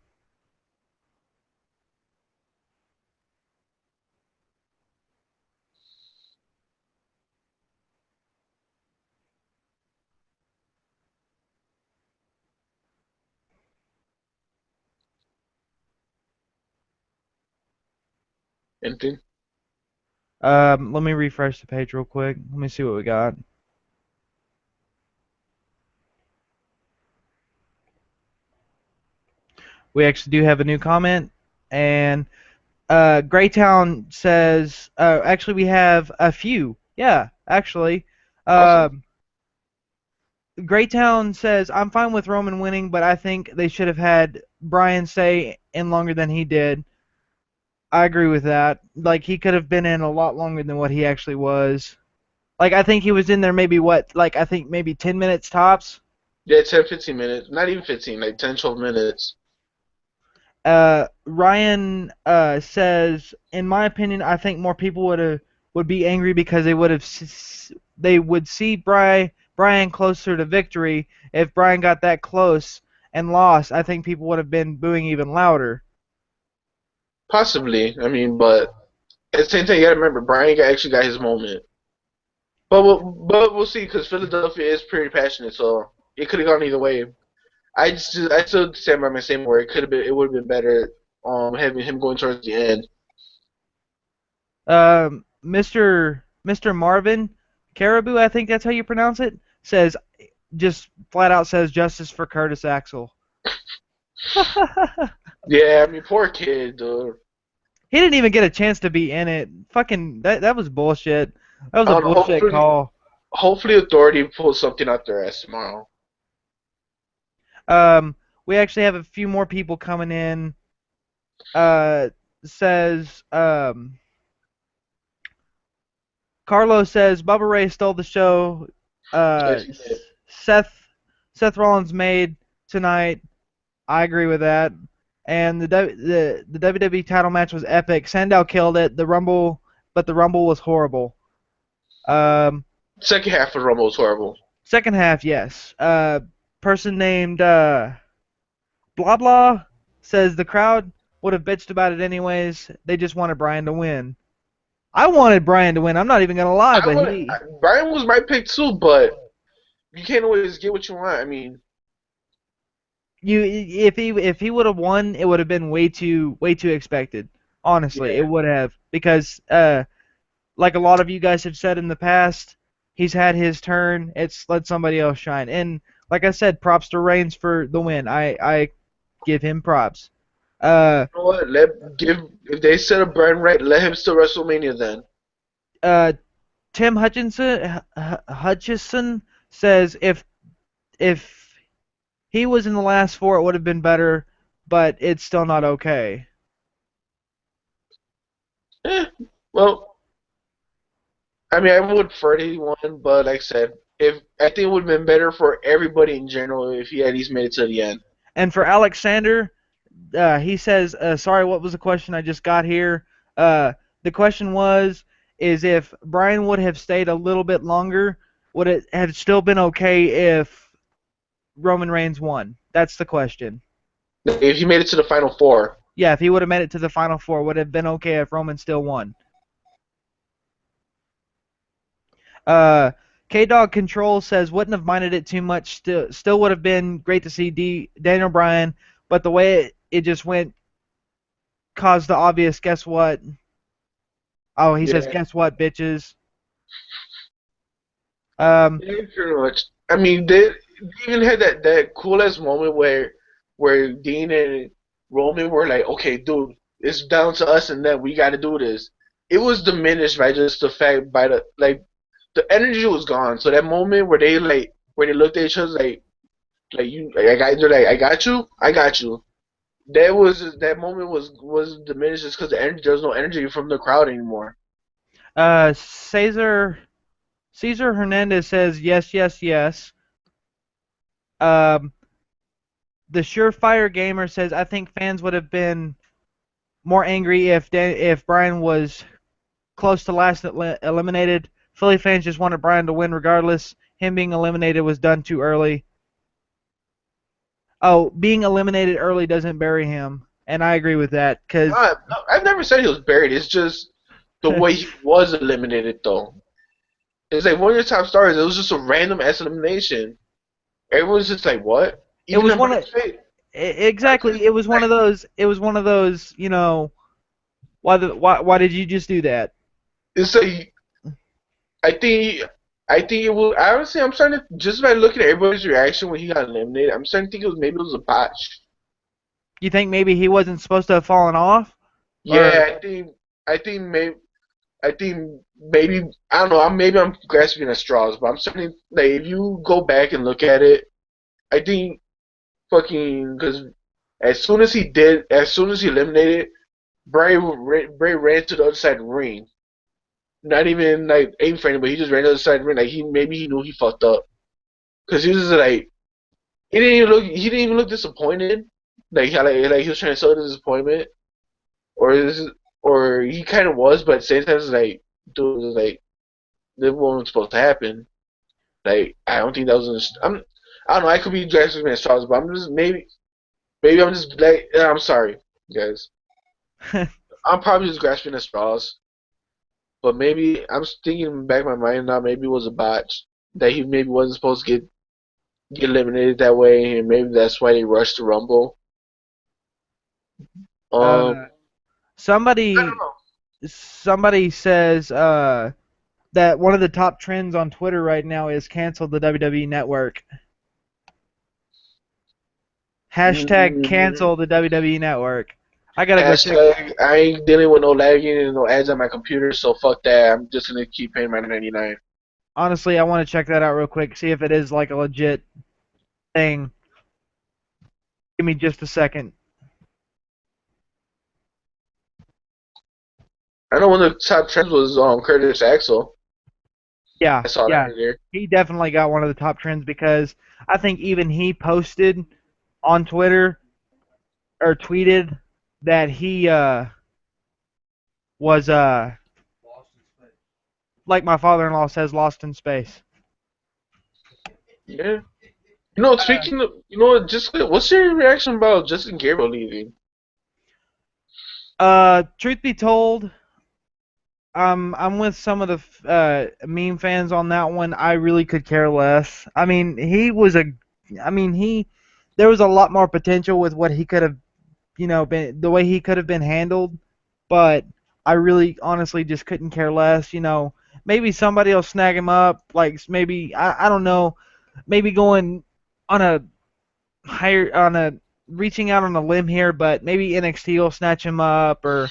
Anything? Let me refresh the page real quick. Let me see what we got. We actually do have a new comment, and Greytown says, actually we have a few. Yeah, actually. Awesome. Um, Greytown says, I'm fine with Roman winning, but I think they should have had Brian stay in longer than he did. I agree with that. Like he could have been in a lot longer than what he actually was. Like I think he was in there maybe what, like I think maybe 10 minutes tops. Yeah, 10, 15 minutes. Not even 15, like 10, 12 minutes. Ryan says, in my opinion, I think more people would be angry because they would see Brian closer to victory. If Brian got that close and lost, I think people would have been booing even louder. Possibly. I mean, but at the same time, you gotta remember, Brian actually got his moment. But we'll see, because Philadelphia is pretty passionate, so it could have gone either way. I still stand by my same word. It would have been better having him going towards the end. Mr. Marvin Caribou, I think that's how you pronounce it, says just flat out says justice for Curtis Axel. Yeah, I mean, poor kid, dude. He didn't even get a chance to be in it. Fucking that was bullshit. That was I a don't know. bullshit call. Hopefully, authority pulls something out their ass tomorrow. Um, we actually have a few more people coming in. Uh, says Carlos says Bubba Ray stole the show. Yes, he did. Seth Seth Rollins made tonight. I agree with that. And the WWE title match was epic. Sandow killed it. But the Rumble was horrible. Um, Second half of Rumble was horrible. Second half, yes. Person named Blah Blah says the crowd would have bitched about it anyways. They just wanted Brian to win. I wanted Brian to win. I'm not even gonna lie, I but would. he, Brian was my pick too, but you can't always get what you want. I mean, if he would have won, it would have been way too expected. Honestly, it yeah. would have because like a lot of you guys have said in the past, he's had his turn. It's let somebody else shine. And like I said, props to Reigns for the win. I give him props. Uh, You know what? If they set up Brian right, let him still WrestleMania then. uh, Tim Hutchison says if he was in the last four, it would have been better, but it's still not okay. Eh, well, I mean, I would prefer that he won, but like I said, if I think it would have been better for everybody in general if he at least made it to the end. And for Alexander, he says, sorry, what was the question I just got here? Uh, the question is if Brian would have stayed a little bit longer, would it have still been okay if Roman Reigns won? That's the question. If he made it to the final four, Yeah, if he would have made it to the final four, would it have been okay if Roman still won? Uh, K Dog Control says wouldn't have minded it too much. Still would have been great to see Daniel Bryan, but the way it just went caused the obvious. Guess what? Oh, he says, yeah, guess what, bitches? Um, yeah, pretty much. I mean, they even had that cool ass moment where Dean and Roman were like, "Okay, dude, it's down to us and them. We got to do this." It was diminished by just the fact by the energy was gone. So that moment where they looked at each other like you like I got you. That moment was diminished just because there was no energy from the crowd anymore. Cesar Hernandez says yes, yes, yes. Um, the Surefire Gamer says I think fans would have been more angry if Brian was close to last eliminated. Philly fans just wanted Brian to win regardless. Him being eliminated was done too early. Oh, being eliminated early doesn't bury him, and I agree with that because I've never said he was buried. It's just the way he was eliminated though. It's like one of your top stars. It was just a random ass elimination. Everyone's just like, what? it Even was in one of Brian's face. Brian's face exactly it was was one like, of those why did you just do that? it's like I think I think it will. Honestly, I'm starting to just by looking at everybody's reaction when he got eliminated. I'm starting to think maybe it was a botch. You think maybe he wasn't supposed to have fallen off, or Yeah, I think maybe I think maybe I don't know. Maybe I'm grasping at straws, but I'm starting like if you go back and look at it, I think fucking because as soon as he eliminated, Bray ran to the other side of the ring. Not even like aim for anybody. He just ran to the other side of the ring. Like he knew he fucked up because he was just like he didn't even look disappointed. Like he was trying to sell the disappointment, or this or he kind of was, but at the same time it's like dude, it's like this wasn't supposed to happen. Like I don't think that was. I don't know. I could be grasping at straws, but I'm just maybe I'm just like I'm sorry, guys. I'm probably just grasping at straws, but maybe I'm thinking back in my mind now. Maybe it was a botch that he maybe wasn't supposed to get eliminated that way, and maybe that's why they rushed the Rumble. Um, uh, I don't somebody know. somebody says that one of the top trends on Twitter right now is cancel the WWE Network. Hashtag Mm, cancel the WWE Network. I gotta go check. hashtag I ain't dealing with no lagging and no ads on my computer, so fuck that. I'm just gonna keep paying my 99. Honestly, I want to check that out real quick, see if it is like a legit thing. Give me just a second. I know one of the top trends was Curtis Axel. Yeah, I saw that yeah. earlier. He definitely got one of the top trends because I think even he posted on Twitter or tweeted that he was like my father-in-law says, lost in space. Yeah. Speaking of, just what's your reaction about Justin Gabriel leaving? Truth be told, I'm with some of the meme fans on that one. I really could care less. I mean, he there was a lot more potential with what he could have, been the way he could have been handled, but I really honestly just couldn't care less. Maybe somebody will snag him up, like maybe I don't know, maybe going on a higher on a reaching out on a limb here, but maybe NXT will snatch him up or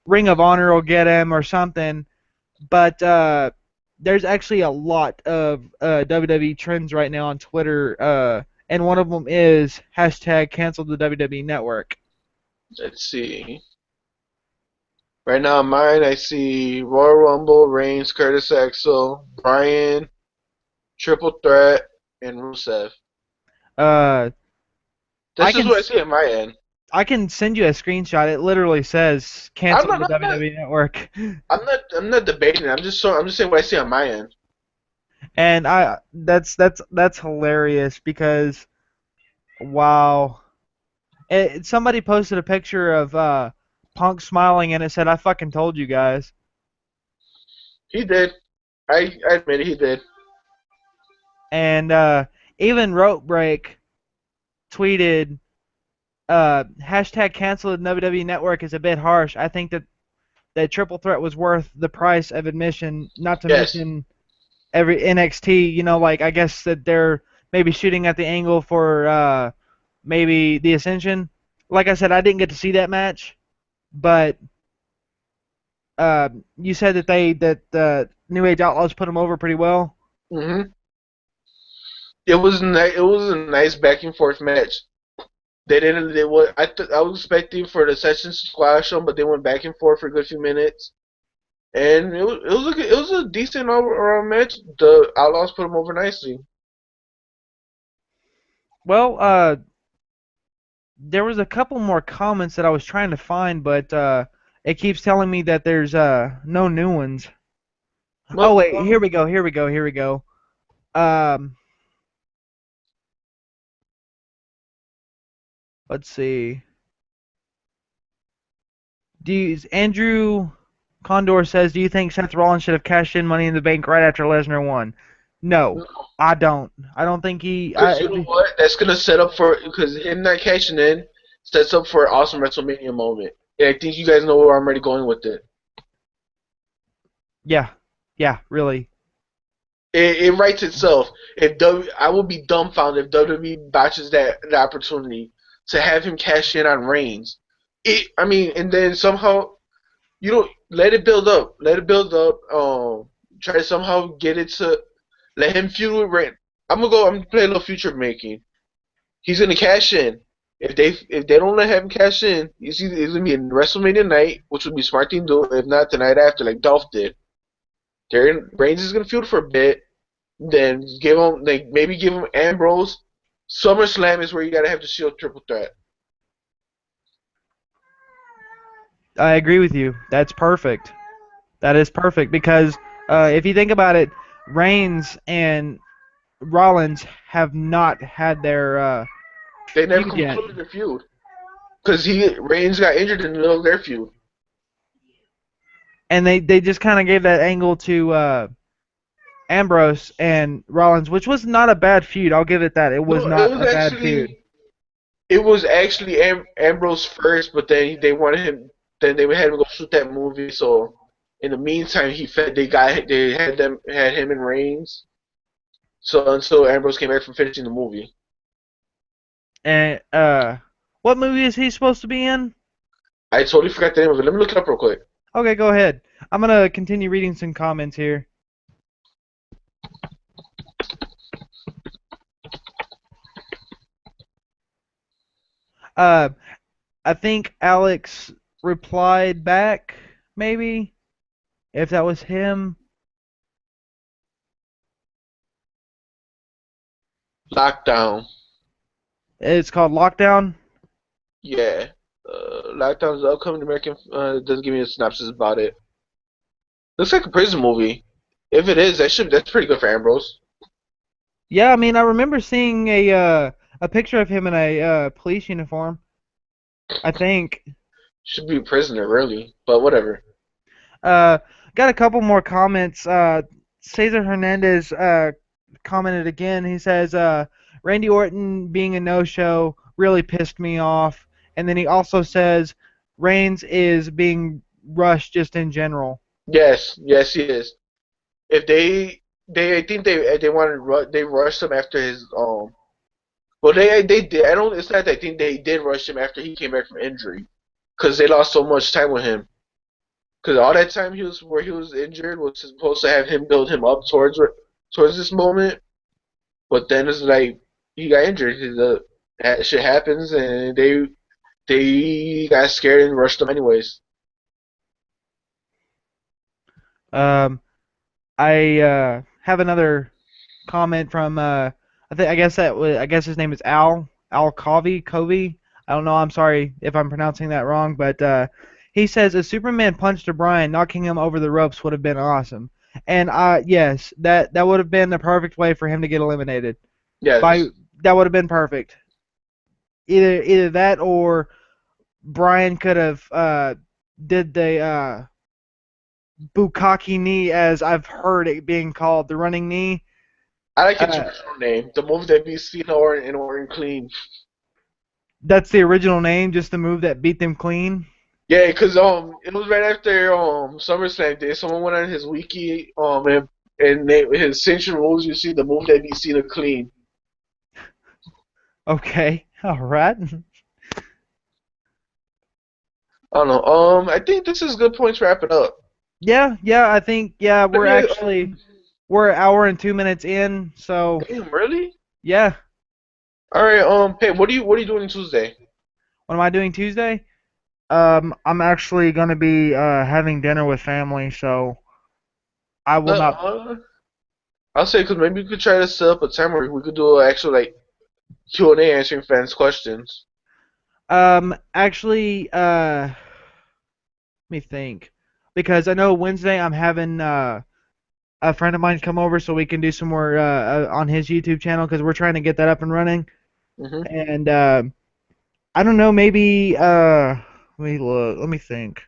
Ring of Honor will get him or something. But there's actually a lot of WWE trends right now on Twitter, and one of them is hashtag cancel the WWE Network. Let's see. Right now, mine I see Royal Rumble, Reigns, Curtis Axel, Bryan, Triple Threat, and Rusev. Uh, I This is can what I see at my end. I can send you a screenshot. It literally says I'm cancel not, the I'm not, WWE Network, I'm not debating it. I'm just saying what I see on my end. and that's hilarious because wow. Somebody posted a picture of Punk smiling, and it said, "I fucking told you guys." He did. I admit it, he did. And even Rope Break tweeted, hashtag cancel the WWE Network is a bit harsh. I think that Triple Threat was worth the price of admission, not to Yes. mention every NXT. Like I guess that they're maybe shooting at the angle for maybe the Ascension. Like I said, I didn't get to see that match, but you said that New Age Outlaws put them over pretty well. Hmm. It was a nice back and forth match. They didn't. They what I was expecting for the sessions to squash them, but they went back and forth for a good few minutes, and it was a decent overall match. The Outlaws put them over nicely. Well, there was a couple more comments that I was trying to find, but it keeps telling me that there's no new ones. Oh Well, wait, here we go, here we go, here we go. Um, let's see. Andrew Condor says, "Do you think Seth Rollins should have cashed in Money in the Bank right after Lesnar won?" No, I don't. I don't think he. because you know what, that's gonna set up for because him not cashing in sets up for an awesome WrestleMania moment. And I think you guys know where I'm already going with it. Yeah, yeah, really. It writes itself. I will be dumbfounded if WWE botches that the opportunity to have him cash in on Reigns. I mean, and then somehow let it build up. Let it build up. Try to somehow get it to let him feud with Reigns. I'm gonna play a little future making. He's gonna cash in. If they don't let him cash in, it's gonna be a WrestleMania night, which would be smart thing to do. If not, the night after, like Dolph did. Reigns is gonna feud for a bit. Then maybe give him Ambrose. SummerSlam is where you gotta have the Shield triple threat. I agree with you. That's perfect. That is perfect because if you think about it, Reigns and Rollins have not had their They never feud yet, concluded their feud because he Reigns got injured in the middle of their feud. and they just kind of gave that angle to Ambrose and Rollins, which was not a bad feud. I'll give it that. It was No, not a bad feud. it was actually Ambrose first, but then they wanted him. Then they had him go shoot that movie. So in the meantime, they had him and Reigns. So until Ambrose came back from finishing the movie. And what movie is he supposed to be in? I totally forgot the name of it. Let me look it up real quick. Okay, go ahead. I'm gonna continue reading some comments here. Uh, I think Alex replied back, maybe if that was him. Lockdown. It's called Lockdown. Yeah. Lockdown is the upcoming American. Doesn't give me a synopsis about it. Looks like a prison movie. If it is, that's pretty good for Ambrose. Yeah, I mean, I remember seeing a picture of him in a police uniform. I think. Should be a prisoner, really, but whatever. Uh, got a couple more comments. Cesar Hernandez commented again. He says, Randy Orton being a no-show really pissed me off. And then he also says, Reigns is being rushed just in general. Yes, yes, he is. If I think they they rushed him after his well they did. I don't. It's not that I think they did rush him after he came back from injury, because they lost so much time with him. Because all that time he was where he was injured was supposed to have him build him up towards this moment, but then it's like he got injured. That shit happens, and they got scared and rushed him anyways. Um, I have another comment from I guess his name is Al Covey. I don't know. I'm sorry if I'm pronouncing that wrong, but he says a Superman punch to Bryan, knocking him over the ropes would have been awesome. And yes, that would have been the perfect way for him to get eliminated. By Yes, That would have been perfect. Either that or Bryan could have did the Bukaki knee, as I've heard it being called, the running knee. I like its Uh, original name. The move that beats Cena or in Orton clean. That's the original name, just the move that beat them clean. Yeah, because it was right after SummerSlam Day. Someone went on his wiki his signature moves. You see the move that beats Cena clean. Okay, all right. I don't know. I think this is a good point to wrap it up. Yeah. I think Let me, we're an hour and 2 minutes in. So damn, really? yeah, All right. Hey, what are you doing Tuesday? what am I doing Tuesday? I'm actually gonna be having dinner with family, so I will No, not. I'll say because maybe we could try to set up a time where we could do an actual like Q&A answering fans' questions. Actually, let me think, because I know Wednesday I'm having a friend of mine come over so we can do some more on his YouTube channel because we're trying to get that up and running. Hmm. And I don't know, maybe let me look, let me think,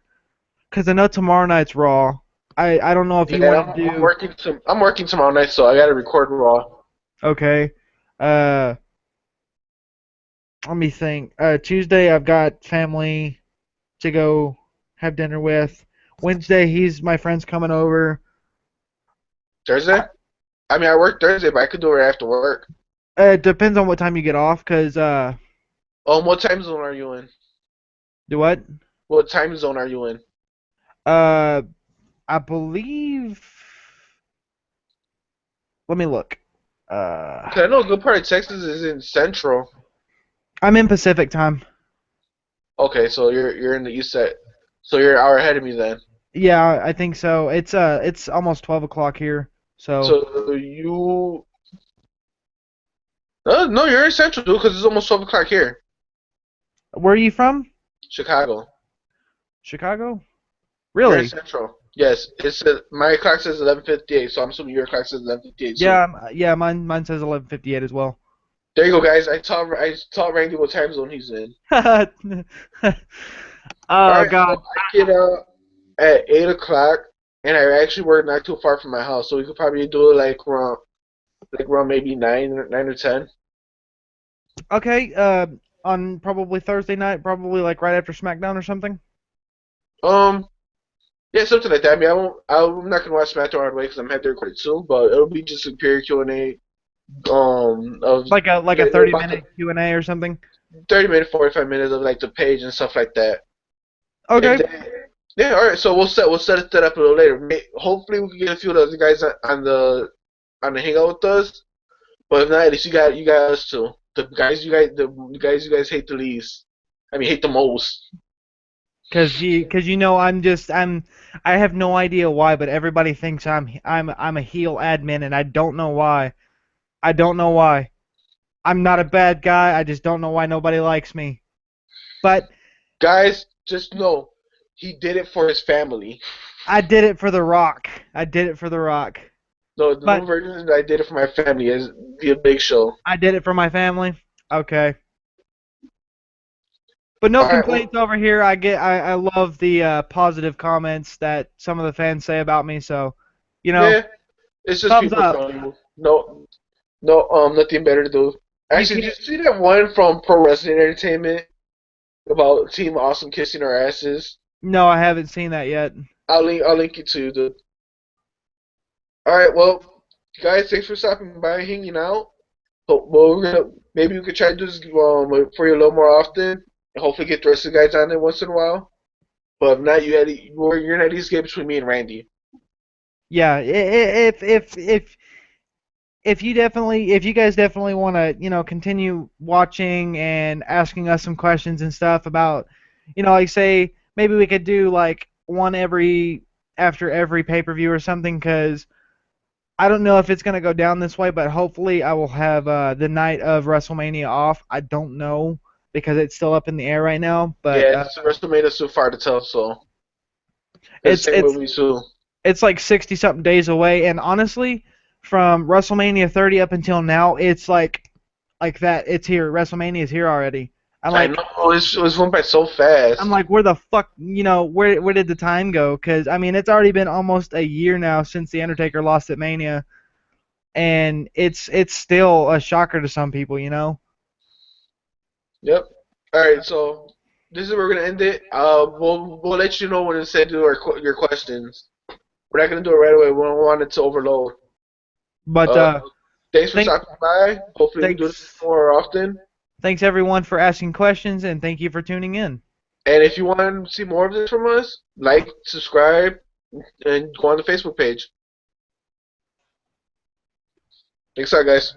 because I know tomorrow night's Raw. I don't know if you Yeah, want to do. I'm working tomorrow night, so I gotta record Raw. Okay. Uh, Let me think. Tuesday I've got family to go have dinner with. Wednesday he's my friend's coming over. Thursday? I mean, I work Thursday, but I could do it after work. It depends on what time you get off, cause What time zone are you in? do what? What time zone are you in? Uh, I believe. Let me look. Uh, 'Cause I know a good part of Texas is in Central. I'm in Pacific time. Okay, so you're in the east side, so you're an hour ahead of me then. Yeah, I think so. It's almost 12 o'clock here. So So you no, you're in Central, dude, because it's almost 12 o'clock here, where are you from? Chicago. Chicago? You're in Really? Central. Yes, my clock says 11:58, so I'm assuming your clock says 11:58 too. Yeah. Mine says 11:58 as well. There you go, guys. I taught Randy what time zone he's in. All Oh right, so God. I get at 8 o'clock, and I actually work not too far from my house, so we could probably do it like around maybe 9 or 10. Okay. On probably Thursday night, probably like right after SmackDown or something. Um, yeah, something like that. I mean, I'm not gonna watch SmackDown right away because I'm headed to record it soon, but it'll be just a pure Q&A of like a about the 30-minute Q&A or something. 30 minute, 45 minutes of like the page and stuff like that. And Okay. then yeah, all right. So we'll set it up a little later. Hopefully we can get a few of the other guys on the hangout with us. But if not, at least you got us too. The guys you guys hate the least. I mean, hate the most. Cause you know I have no idea why, but everybody thinks I'm a heel admin, and I don't know why. I don't know why. I'm not a bad guy. I just don't know why nobody likes me. But Guys, just know he did it for his family. I did it for The Rock. I did it for The Rock. No, the But new version is I did it for my family is via Big Show. I did it for my family. Okay. But no All right, complaints well, over here. I love the positive comments that some of the fans say about me. So, you know, yeah, it's just thumbs people up. trolling you. No, no, nothing better to do. You Actually, did can't. you see that one from Pro Wrestling Entertainment about Team Awesome kissing our asses? No, I haven't seen that yet. I'll link it to you, dude. All right, well, guys, thanks for stopping by and hanging out. Well, maybe we could try to do this for you a little more often, and hopefully get the rest of the guys on there once in a while. But if not, you're not least get between me and Randy. Yeah, if you guys definitely want to continue watching and asking us some questions and stuff about like say maybe we could do like one every after every pay-per-view or something because I don't know if it's gonna go down this way, but hopefully I will have the night of WrestleMania off. I don't know because it's still up in the air right now, but Yeah, it's WrestleMania so far to tell, so it's it's the same with it's me too. it's like 60 something days away, and honestly, from WrestleMania 30 up until now, it's like that. It's here. WrestleMania is here already. I'm I like, know it's went by so I'm fast. like, where the fuck, where did the time go? Because I mean, it's already been almost a year now since the Undertaker lost at Mania, and it's still a shocker to some people. Yep. All right, so this is where we're gonna end it. We'll let you know when it's said to your questions. We're not gonna do it right away. We don't want it to overload. But Uh, thanks for thank, stopping by. Hopefully we can do this thanks, more often. thanks everyone for asking questions, and thank you for tuning in. And if you want to see more of this from us, like, subscribe, and go on the Facebook page. Thanks a lot, guys.